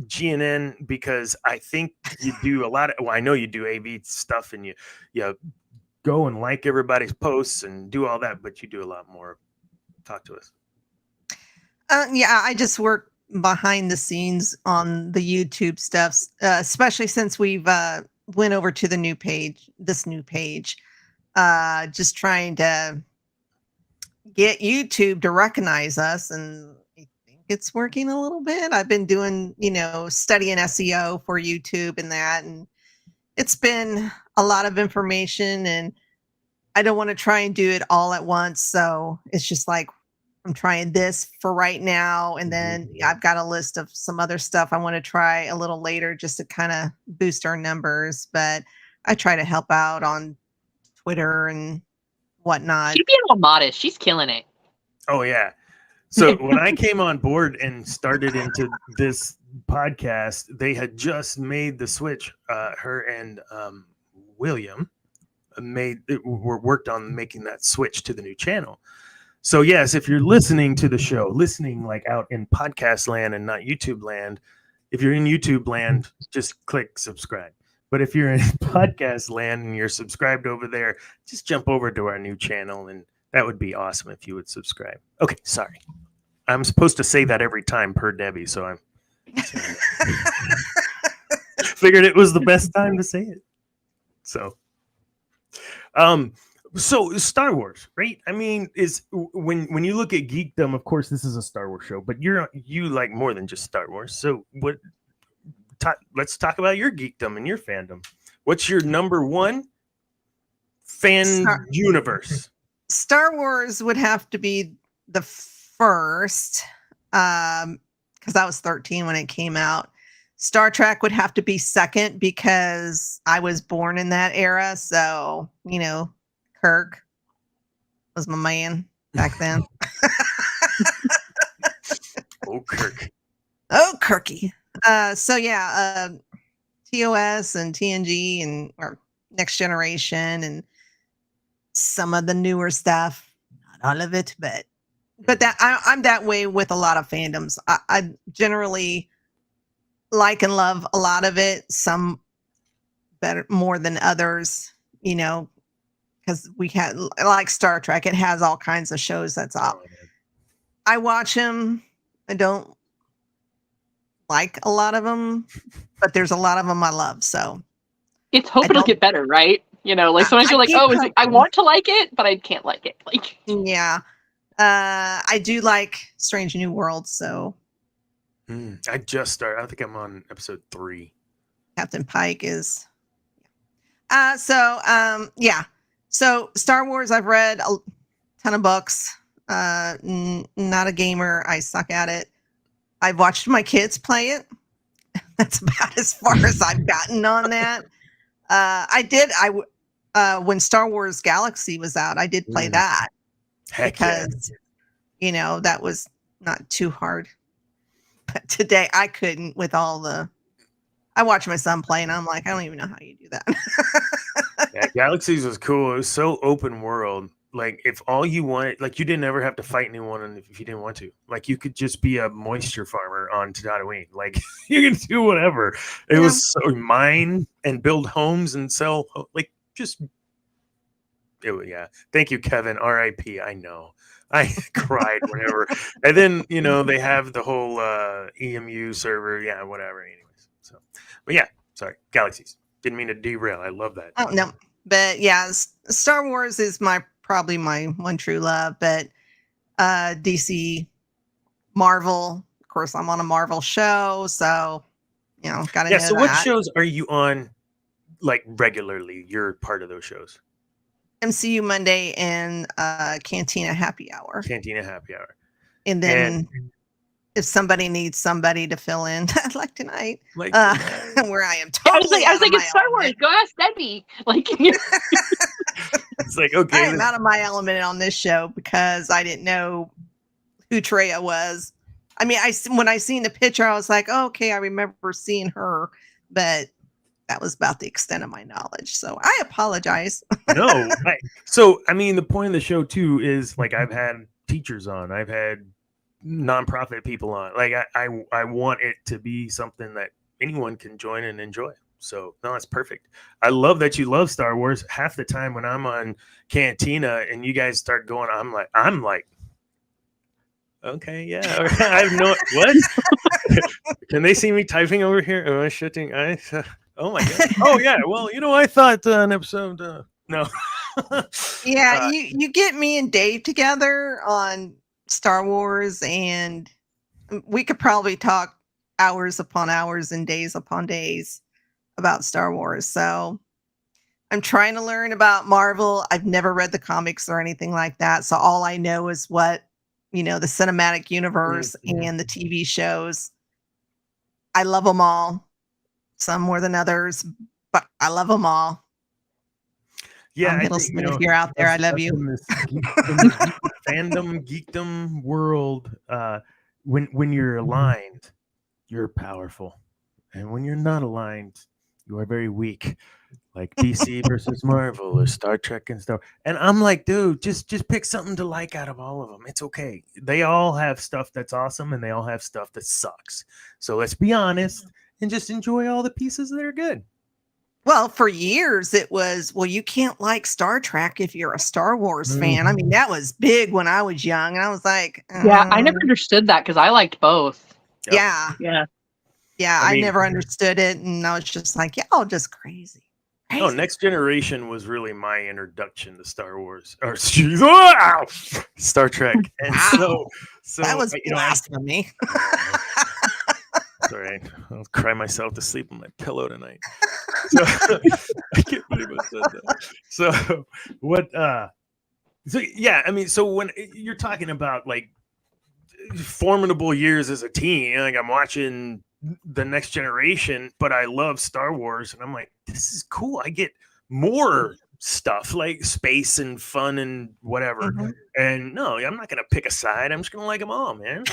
GNN, because I think you do a lot of. Well, I know you do AV stuff, and you go and like everybody's posts and do all that, but you do a lot more. Talk to us. Yeah, I just work behind the scenes on the YouTube stuff, especially since we've went over to the new page, just trying to get YouTube to recognize us, and I think it's working a little bit. I've been doing, studying SEO for YouTube and that, and it's been a lot of information, and I don't want to try and do it all at once. So it's just like, I'm trying this for right now. And then I've got a list of some other stuff I want to try a little later just to kind of boost our numbers. But I try to help out on Twitter and whatnot. She's being all modest. She's killing it. Oh, yeah. So when I came on board and started into this podcast, they had just made the switch. Her and William were worked on making that switch to the new channel. So yes, if you're listening to the show, listening like out in podcast land and not YouTube land, if you're in YouTube land, just click subscribe. But if you're in podcast land and you're subscribed over there, just jump over to our new channel, and that would be awesome if you would subscribe. Okay, sorry. I'm supposed to say that every time per Debbie, so I'm figured it was the best time to say it. So Star Wars, right? I mean, is when you look at geekdom, of course, this is a Star Wars show, but you like more than just Star Wars. So let's talk about your geekdom and your fandom. What's your number one fan universe? Star Wars would have to be the first, because I was 13 when it came out. Star Trek would have to be second because I was born in that era. So, Kirk was my man back then. Oh, Kirk. Oh, Kirky. So yeah, TOS and TNG and or Next Generation and some of the newer stuff. Not all of it, but that I'm that way with a lot of fandoms. I generally like and love a lot of it. Some better more than others, because we had like Star Trek. It has all kinds of shows that's up. I watch them. I don't like a lot of them, but there's a lot of them I love. So it's hope it'll get better, right? Sometimes you're like, oh, I want to like it, but I can't like it. Like, yeah, I do like Strange New Worlds. So I just started. I think I'm on episode 3. Captain Pike is. Yeah. So Star Wars, I've read a ton of books. Not a gamer. I suck at it. I've watched my kids play it. That's about as far as I've gotten on that. When Star Wars Galaxy was out, I did play that. Heck because, that was not too hard. But today I couldn't with all the... I watched my son play and I'm like, I don't even know how you do that. Yeah, Galaxies was cool. It was so open world. Like if all you wanted, like you didn't ever have to fight anyone if you didn't want to. Like you could just be a moisture farmer on Tatooine. Like you can do whatever. It was so mine and build homes and sell. Like just, yeah. Thank you, Kevin. R.I.P. I know. I cried whenever. And then they have the whole EMU server. Yeah, whatever. Anyways, so but yeah, sorry, Galaxies. Didn't mean to derail. I love that. Oh no, but yeah, Star Wars is probably my one true love, but DC, Marvel, of course, I'm on a Marvel show, so gotta know so that. what shows are you on like regularly? You're part of those shows. MCU Monday and Cantina Happy Hour. And then if somebody needs somebody to fill in, like tonight, where I am totally I was like, it's Star Wars. Go ask Debbie. Like, it's like, okay, I am out of my element on this show because I didn't know who Traya was. I mean, when I seen the picture, I was like, oh, okay, I remember seeing her, but that was about the extent of my knowledge. So I apologize. No. So, I mean, the point of the show too is like, I've had teachers on, I've had nonprofit people on. Like I want it to be something that anyone can join and enjoy. So no, it's perfect. I love that you love Star Wars. Half the time when I'm on Cantina and you guys start going, I'm like, okay, yeah. I have no what? Can they see me typing over here? Am I shitting? Oh my god. Oh yeah. Well, I thought an episode. No. Yeah, you get me and Dave together on Star Wars, and we could probably talk hours upon hours and days upon days about Star Wars. So I'm trying to learn about Marvel. I've never read the comics or anything like that. So all I know is what, the cinematic universe and the TV shows. I love them all. Some more than others, but I love them all. Yeah, Hiddleston, if you're out there, I love you. In this fandom, geekdom world, when you're aligned, you're powerful, and when you're not aligned, you are very weak. Like DC versus Marvel or Star Trek and stuff. And I'm like, dude, just pick something to like out of all of them. It's okay. They all have stuff that's awesome, and they all have stuff that sucks. So let's be honest and just enjoy all the pieces that are good. Well, for years it was, you can't like Star Trek if you're a Star Wars fan. I mean, that was big when I was young, and I was like, yeah, I never understood that because I liked both. Yep. Yeah. I never understood it, and I was just like, y'all just crazy. No, Next Generation was really my introduction to Star Wars or Star Trek, and so that was blasphemy. It's all right. I'll cry myself to sleep on my pillow tonight. So, I can't believe I said that. So what? So yeah, I mean, so when you're talking about like formidable years as a teen, like I'm watching the Next Generation, but I love Star Wars, and I'm like, this is cool. I get more stuff like space and fun and whatever. And no, I'm not gonna pick a side. I'm just gonna like them all, man.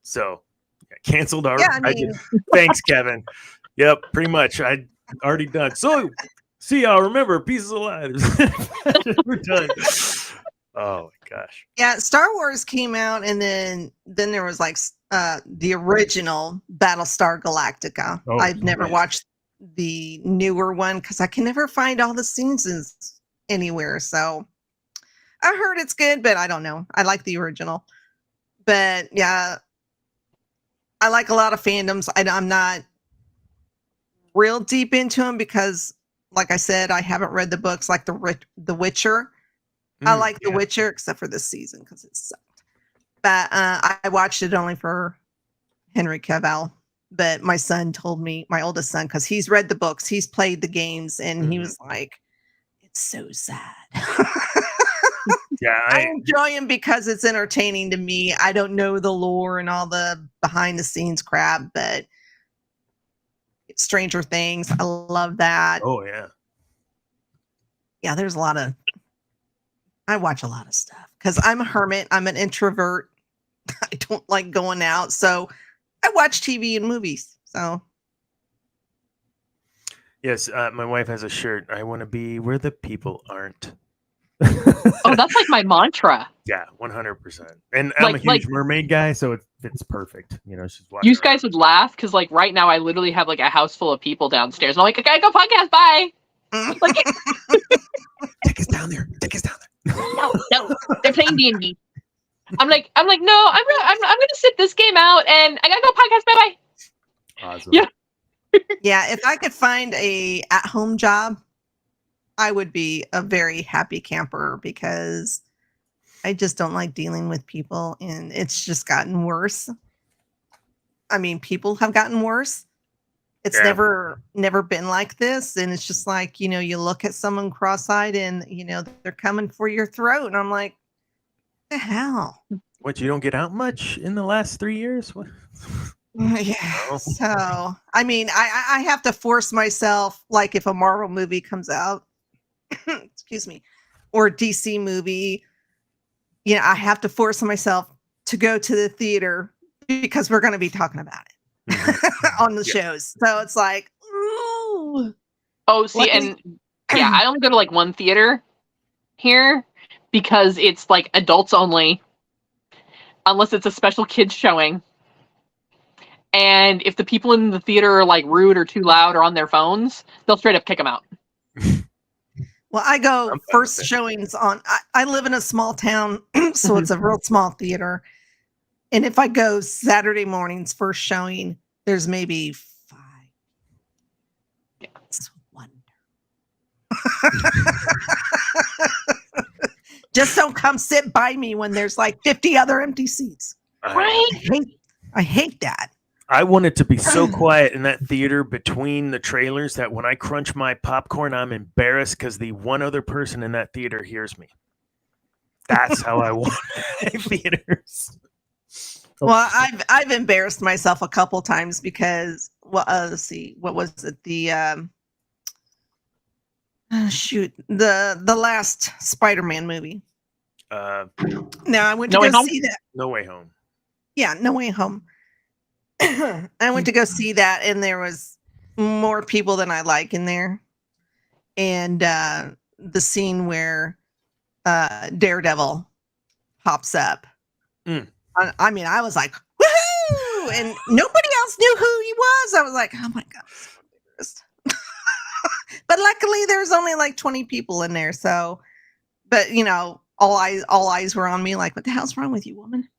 So canceled our. Thanks, Kevin. Yep, pretty much. I already done. So see y'all. Remember, pieces of lives. We're done. Oh my gosh. Yeah, Star Wars came out, and then there was like the original Battlestar Galactica. I've never watched the newer one because I can never find all the seasons anywhere. So I heard it's good, but I don't know. I like the original. But yeah, I like a lot of fandoms. I'm not real deep into them because, like I said, I haven't read the books like The Witcher. I like The Witcher, except for this season because it sucked. But I watched it only for Henry Cavill. But my son told me, my oldest son, because he's read the books, he's played the games, and he was like, it's so sad. Yeah, I enjoy him because it's entertaining to me. I don't know the lore and all the behind the scenes crap, but Stranger Things, I love that. Oh yeah. Yeah, there's a lot of, I watch a lot of stuff because I'm a hermit. I'm an introvert. I don't like going out. So I watch TV and movies. So. Yes, my wife has a shirt. I want to be where the people aren't. Oh, that's like my mantra. Yeah, 100%. And I'm a huge mermaid guy, so it's perfect. You know, she's watching. You guys would laugh because, like, right now I literally have like a house full of people downstairs. And I'm like, okay, go podcast, bye. Like, take us down there. Take us down there. No, they're playing D&D. I'm like, no, I'm gonna sit this game out, and I gotta go podcast. Bye bye. Awesome. Yeah. Yeah, if I could find a at-home job, I would be a very happy camper because I just don't like dealing with people, and it's just gotten worse. I mean, people have gotten worse. It's never been like this, and it's just like, you know, you look at someone cross-eyed, and you know they're coming for your throat, and I'm like, what the hell? What, you don't get out much in the last 3 years? What? Yeah. So, I mean, I have to force myself, like if a Marvel movie comes out, excuse me, or a DC movie, you know, I have to force myself to go to the theater because we're going to be talking about it on the shows. So it's like, ooh. Oh, see, and yeah, I only go to like one theater here because it's like adults only, unless it's a special kids showing. And if the people in the theater are like rude or too loud or on their phones, they'll straight up kick them out. Well, I go first showings on, I live in a small town, so it's a real small theater. And if I go Saturday mornings first showing, there's maybe 5. Yeah. It's wonder. Just don't come sit by me when there's like 50 other empty seats. Right? I hate that. I want it to be so quiet in that theater between the trailers that when I crunch my popcorn, I'm embarrassed because the one other person in that theater hears me. That's how I want theaters. Well, I've embarrassed myself a couple times because let's see, what was it? The the last Spider-Man movie. Now I went to go see that. No Way Home. Yeah, No Way Home. I went to go see that, and there was more people than I like in there. And the scene where Daredevil pops up. I mean, I was like, woohoo! And nobody else knew who he was. I was like, oh my God. But luckily there's only like 20 people in there. So, but you know, all eyes were on me. Like, what the hell's wrong with you, woman?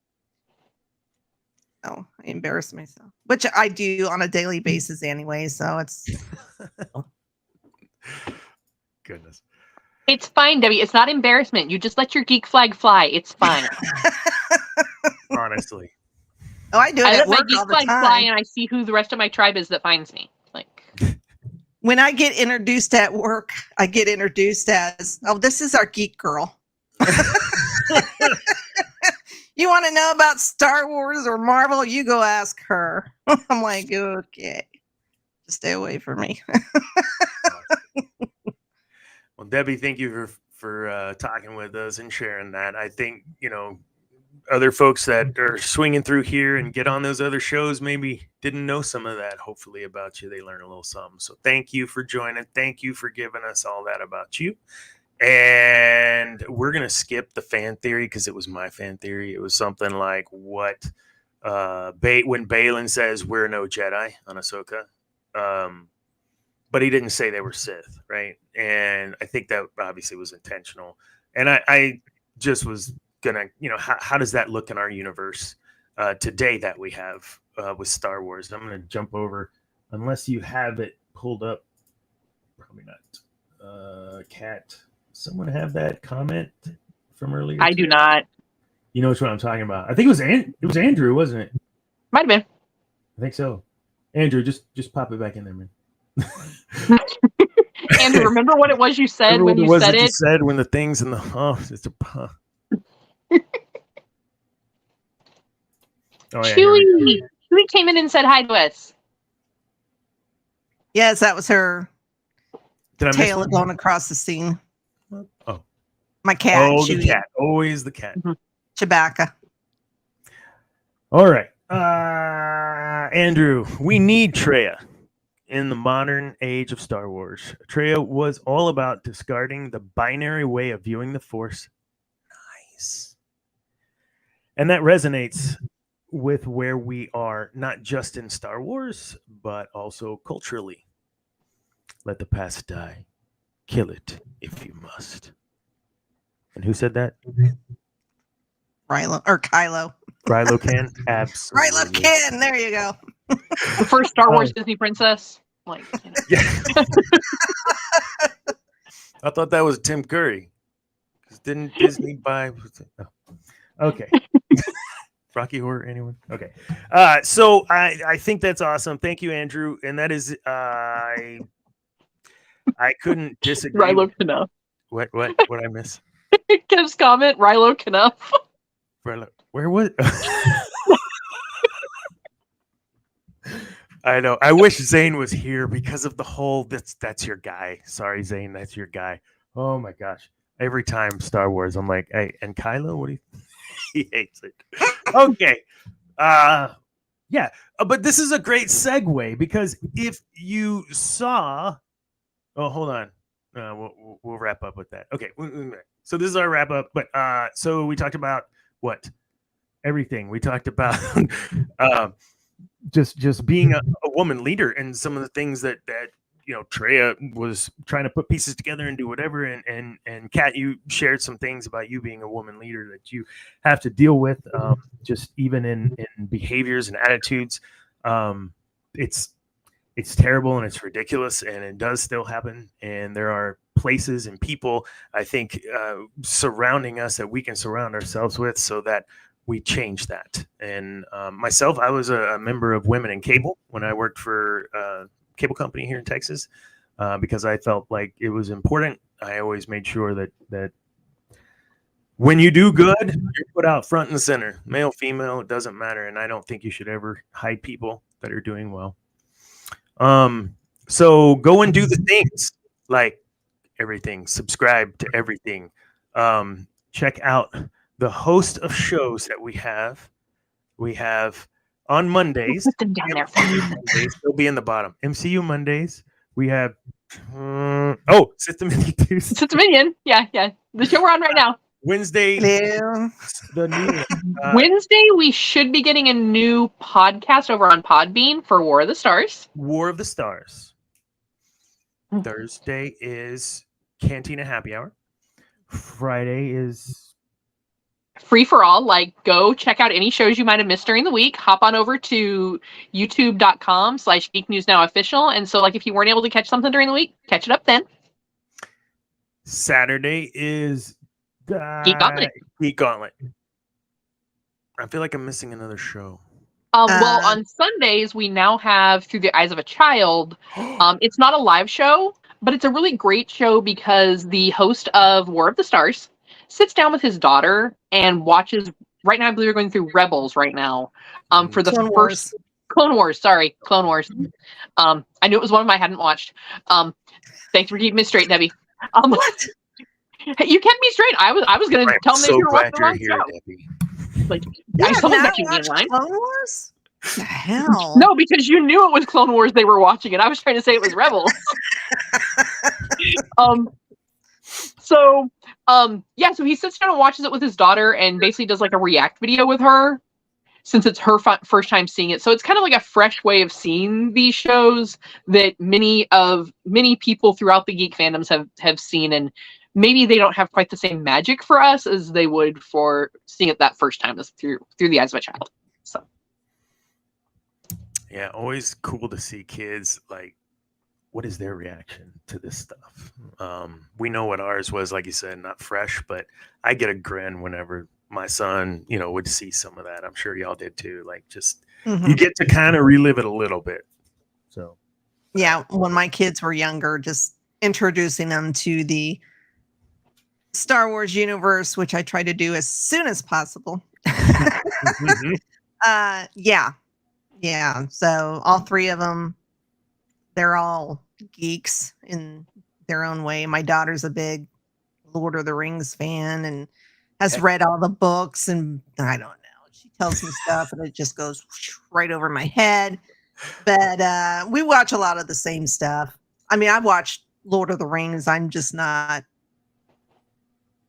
Oh, I embarrassed myself, which I do on a daily basis anyway. So it's goodness. It's fine, Debbie. It's not embarrassment. You just let your geek flag fly. It's fine. Honestly. Oh, I do it I at let my work geek all the flag time. fly, and I see who the rest of my tribe is that finds me. Like, when I get introduced at work, I get introduced as, oh, this is our geek girl. You want to know about Star Wars or Marvel? You go ask her. I'm like, okay, just stay away from me. Well, Debbie, thank you for talking with us and sharing that. I think, you know, other folks that are swinging through here and get on those other shows maybe didn't know some of that, hopefully, about you. They learn a little something. So thank you for joining. Thank you for giving us all that about you. And we're going to skip the fan theory because it was my fan theory. It was something like what when Balin says we're no Jedi on Ahsoka. But he didn't say they were Sith, right? And I think that obviously was intentional. And I just was gonna, you know, how does that look in our universe today that we have with Star Wars? I'm gonna jump over, unless you have it pulled up. Probably not. Kat, someone have that comment from earlier? I do not. You know which one I'm talking about? I think it was Andrew, wasn't it? Might have been. I think so. Andrew, just pop it back in there, man. Andrew, remember what it was you said when you said it? You said when the things in the it's a Chewie came in and said hi to us. Yes, that was her Did I tail miss going across the scene. Oh, my cat. Oh, Chewie. the cat. Always the cat. Chewbacca. All right, Andrew. We need Traya. In the modern age of Star Wars, Traya was all about discarding the binary way of viewing the Force. Nice. And that resonates with where we are, not just in Star Wars, but also culturally. Let the past die. Kill it if you must. And who said that? Kylo. Kylo Ken? Absolutely. Kylo Ken. There you go. The first Star Wars Disney princess. Like, you know. Yeah. I thought that was Tim Curry. Didn't Disney buy? Oh. Okay. Rocky Horror, anyone? Okay. So I think that's awesome. Thank you, Andrew. And that is I couldn't disagree. Rilo Knuff. What I miss? Kev's comment, Rilo Knuff. Where was? I know. I wish Zane was here because of the whole. That's your guy. Sorry, Zane. That's your guy. Oh my gosh! Every time Star Wars, I'm like, hey, and Kylo, what do you? He hates it. Okay. Yeah. But this is a great segue because if you saw, oh, hold on. We'll wrap up with that. Okay. So this is our wrap up. But so we talked about what? Everything. We talked about just being a woman leader and some of the things that you know Traya was trying to put pieces together and do whatever. And Kat, you shared some things about you being a woman leader that you have to deal with, just even in behaviors and attitudes. It's terrible and it's ridiculous and it does still happen. And there are places and people, I think, surrounding us that we can surround ourselves with so that we change that. And myself, I was a member of Women in Cable when I worked for a cable company here in Texas because I felt like it was important. I always made sure that when you do good, you're put out front and center. Male, female, it doesn't matter. And I don't think you should ever hide people that are doing well. So go and do the things like everything, subscribe to everything. Check out the host of shows that we have. We have on Mondays. Put them down there. Mondays, they'll be in the bottom. MCU Mondays. We have Sith Dominion. Sith Dominion. Yeah. The show we're on right now. Wednesday. Hello. The new Wednesday, we should be getting a new podcast over on Podbean for War of the Stars. War of the Stars. Thursday is Cantina Happy Hour. Friday is Free for all. Like, go check out any shows you might have missed during the week. Hop on over to youtube.com/Geek News Now Official. And so, like, if you weren't able to catch something during the week, catch it up then. Saturday is Geek Gauntlet. Geek Gauntlet. I feel like I'm missing another show. Well, on Sundays, we now have Through the Eyes of a Child. It's not a live show, but it's a really great show because the host of War of the Stars sits down with his daughter and watches. Right now, I believe we're going through Rebels right now. For the Clone first Clone Wars. Sorry, Clone Wars. I knew it was one of them I hadn't watched. Thanks for keeping me straight, Debbie. What? You kept me straight. I was going to tell them so you were glad watching the you're wrong here, show. Debbie. Like, You I have saw not that in watched line. Clone Wars? The hell? No, because you knew it was Clone Wars they were watching, and I was trying to say it was Rebels. So he sits down and watches it with his daughter and basically does like a react video with her since it's her first time seeing it. So it's kind of like a fresh way of seeing these shows that many people throughout the geek fandoms have seen, and maybe they don't have quite the same magic for us as they would for seeing it that first time as through the eyes of a child. So yeah, always cool to see kids like, what is their reaction to this stuff? We know what ours was, like you said, not fresh, but I get a grin whenever my son, would see some of that. I'm sure y'all did too. Like, just you get to kind of relive it a little bit. So yeah, when my kids were younger, just introducing them to the Star Wars universe, which I try to do as soon as possible. Yeah. So all three of them, they're all geeks in their own way. My daughter's a big Lord of the Rings fan and has read all the books, and I don't know. She tells me stuff and it just goes right over my head. But we watch a lot of the same stuff. I mean, I watched Lord of the Rings. I'm just not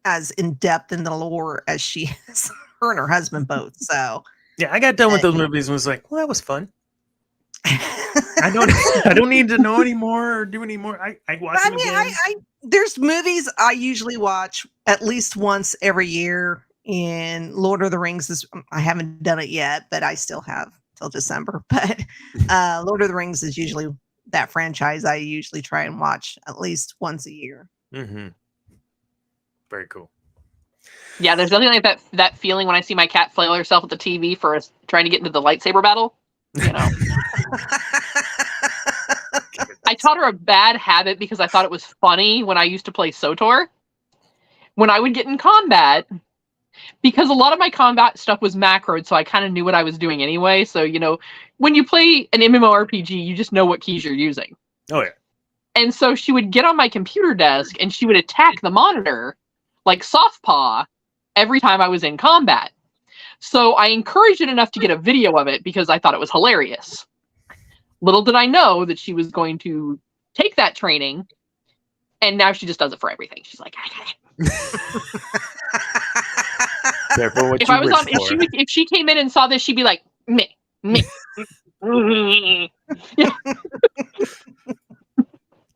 as in depth in the lore as she is. Her and her husband both. So yeah, I got done with those movies and was like, well, that was fun. I don't need to know anymore or do any more. I watch them again. There's movies I usually watch at least once every year. In Lord of the Rings I haven't done it yet, but I still have till December. But Lord of the Rings is usually that franchise I usually try and watch at least once a year. Mm-hmm. Very cool. Yeah, there's nothing like that feeling when I see my cat flail herself at the TV for trying to get into the lightsaber battle. I taught her a bad habit because I thought it was funny when I used to play KOTOR. When I would get in combat, because a lot of my combat stuff was macroed, so I kind of knew what I was doing anyway. So, when you play an MMORPG, you just know what keys you're using. Oh, yeah. And so she would get on my computer desk and she would attack the monitor like soft paw every time I was in combat. So I encouraged it enough to get a video of it because I thought it was hilarious. Little did I know that she was going to take that training, and now she just does it for everything. She's like, I got it. Careful what if you I was wish on, for. if she came in and saw this, she'd be like, me.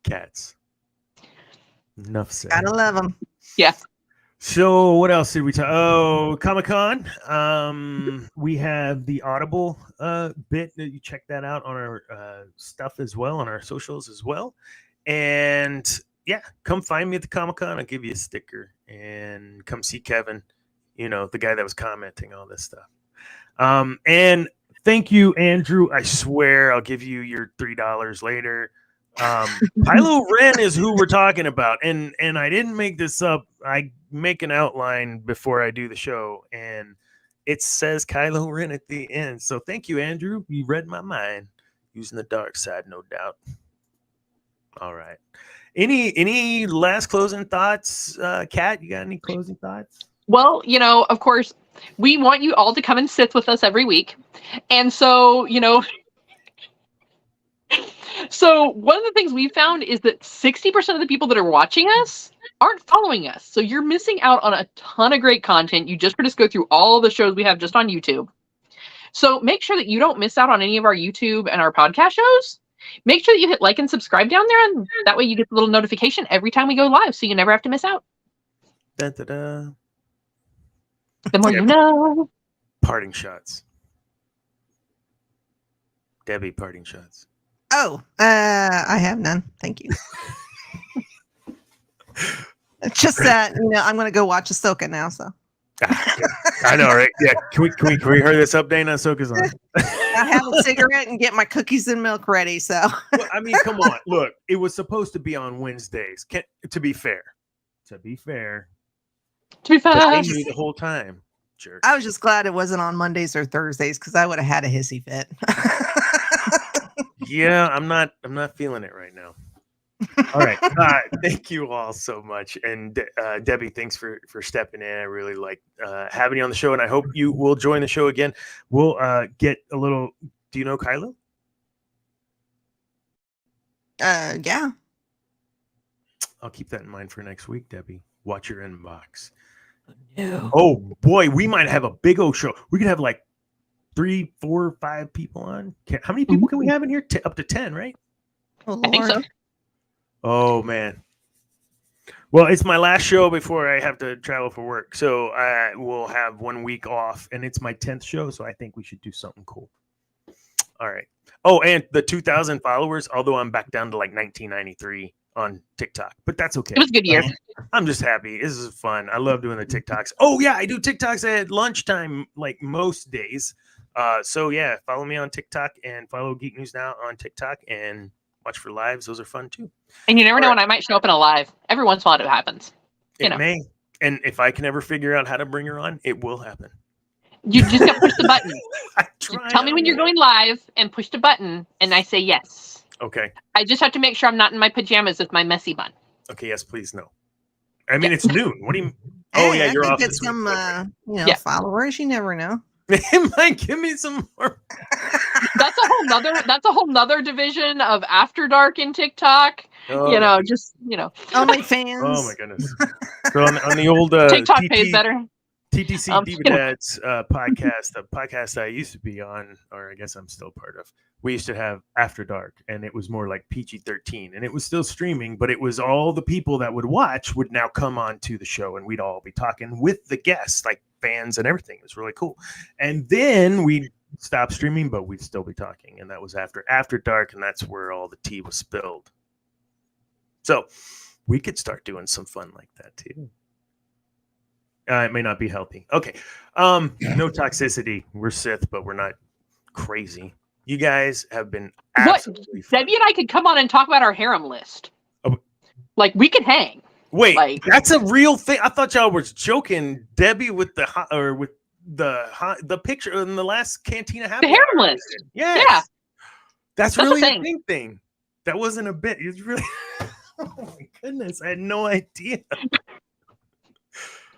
Cats. Enough said. Gotta love them. Yeah. So what else did we talk? Oh, Comic-Con. We have the Audible bit. You check that out on our stuff as well, on our socials as well. And yeah, come find me at the Comic-Con. I'll give you a sticker and come see Kevin, the guy that was commenting all this stuff. And thank you, Andrew. I swear I'll give you your $3 later. Kylo Ren is who we're talking about, and I didn't make this up. I make an outline before I do the show, and it says Kylo Ren at the end. So thank you, Andrew. You read my mind. Using the dark side, no doubt. All right. Any last closing thoughts, Kat? You got any closing thoughts? Well, of course, we want you all to come and sit with us every week. And so, so one of the things we found is that 60% of the people that are watching us aren't following us. So you're missing out on a ton of great content. You just heard us go through all the shows we have just on YouTube. So make sure that you don't miss out on any of our YouTube and our podcast shows. Make sure that you hit like and subscribe down there, and that way you get the little notification every time we go live, so you never have to miss out. Da-da-da. The more you know. Parting shots. Debbie, parting shots. Oh, I have none. Thank you. It's just that I'm going to go watch Ahsoka now. So I know, right? Yeah. Can we hurry this up, Dana? Ahsoka's on. I have a cigarette and get my cookies and milk ready. So well, I mean, come on. Look, it was supposed to be on Wednesdays. To be fair, they knew the whole time. Jerk. I was just glad it wasn't on Mondays or Thursdays because I would have had a hissy fit. Yeah, I'm not feeling it right now. All right. Thank you all so much. And Debbie, thanks for stepping in. I really like having you on the show, and I hope you will join the show again. We'll get a little. Do you know Kylo? Yeah. I'll keep that in mind for next week, Debbie. Watch your inbox. No. Oh boy, we might have a big old show. We could have like 3, 4, 5 people on. How many people can we have in here? Up to 10, right? Oh, I think so. Oh man. Well, it's my last show before I have to travel for work, so I will have 1 week off, and it's my 10th show, so I think we should do something cool. All right. Oh, and the 2,000 followers, although I'm back down to like 1993 on TikTok, but that's okay. It was a good year. I'm just happy. This is fun. I love doing the TikToks. Oh yeah, I do TikToks at lunchtime, like most days. So yeah, follow me on TikTok and follow Geek News Now on TikTok and watch for lives. Those are fun too. And you never know when I might show up in a live. Every once in a while it happens. It may. And if I can ever figure out how to bring her on, it will happen. You just got to push the button. Tell me when you're going. going live and push the button, and I say yes. Okay. I just have to make sure I'm not in my pajamas with my messy bun. Okay. Yes, please. No. I mean, it's noon. What do you? Oh Hey, yeah, you're I off. could get this some, week. followers. You never know. It might give me some more. That's a whole nother division of After Dark in TikTok. Oh, OnlyFans. Oh my goodness. So on the old TikTok pays better. TTC Diva Dads podcast, the podcast I used to be on, or I guess I'm still part of. We used to have After Dark, and it was more like PG-13, and it was still streaming, but it was all the people that would watch would now come on to the show, and we'd all be talking with the guests, like fans and everything. It was really cool. And then we stopped streaming, but we'd still be talking, and that was After Dark, and that's where all the tea was spilled. So we could start doing some fun like that too. It may not be healthy. Okay. No toxicity. We're Sith, but we're not crazy. You guys have been absolutely fun. Debbie and I could come on and talk about our harem list. Oh. Like, we could hang. Wait, that's a real thing. I thought y'all was joking. Debbie with the picture in the last Cantina Happy The harem list. Yes. Yeah. That's That's really a a thing. big thing. That wasn't a bit. It's really. Oh my goodness! I had no idea.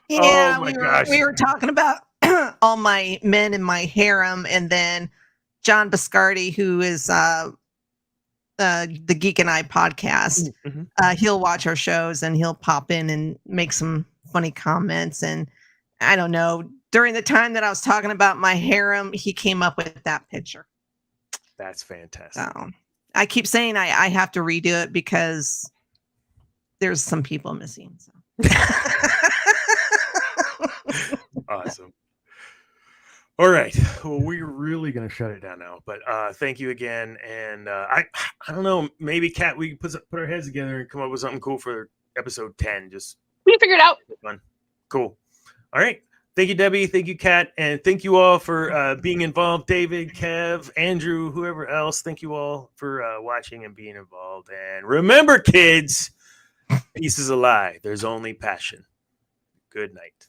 Yeah, Oh my gosh. we were talking about all my men in my harem, and then John Biscardi, who is the Geek and I podcast. Mm-hmm. He'll watch our shows and he'll pop in and make some funny comments. And I don't know, during the time that I was talking about my harem, he came up with that picture. That's fantastic. So I keep saying I have to redo it because there's some people missing. So. Awesome. All right. Well, we're really going to shut it down now. But thank you again. And I don't know. Maybe, Kat, we can put our heads together and come up with something cool for episode 10. Just we can figure it out. fun. Cool. All right. Thank you, Debbie. Thank you, Kat. And thank you all for being involved. David, Kev, Andrew, whoever else. Thank you all for watching and being involved. And remember, kids, peace is a lie. There's only passion. Good night.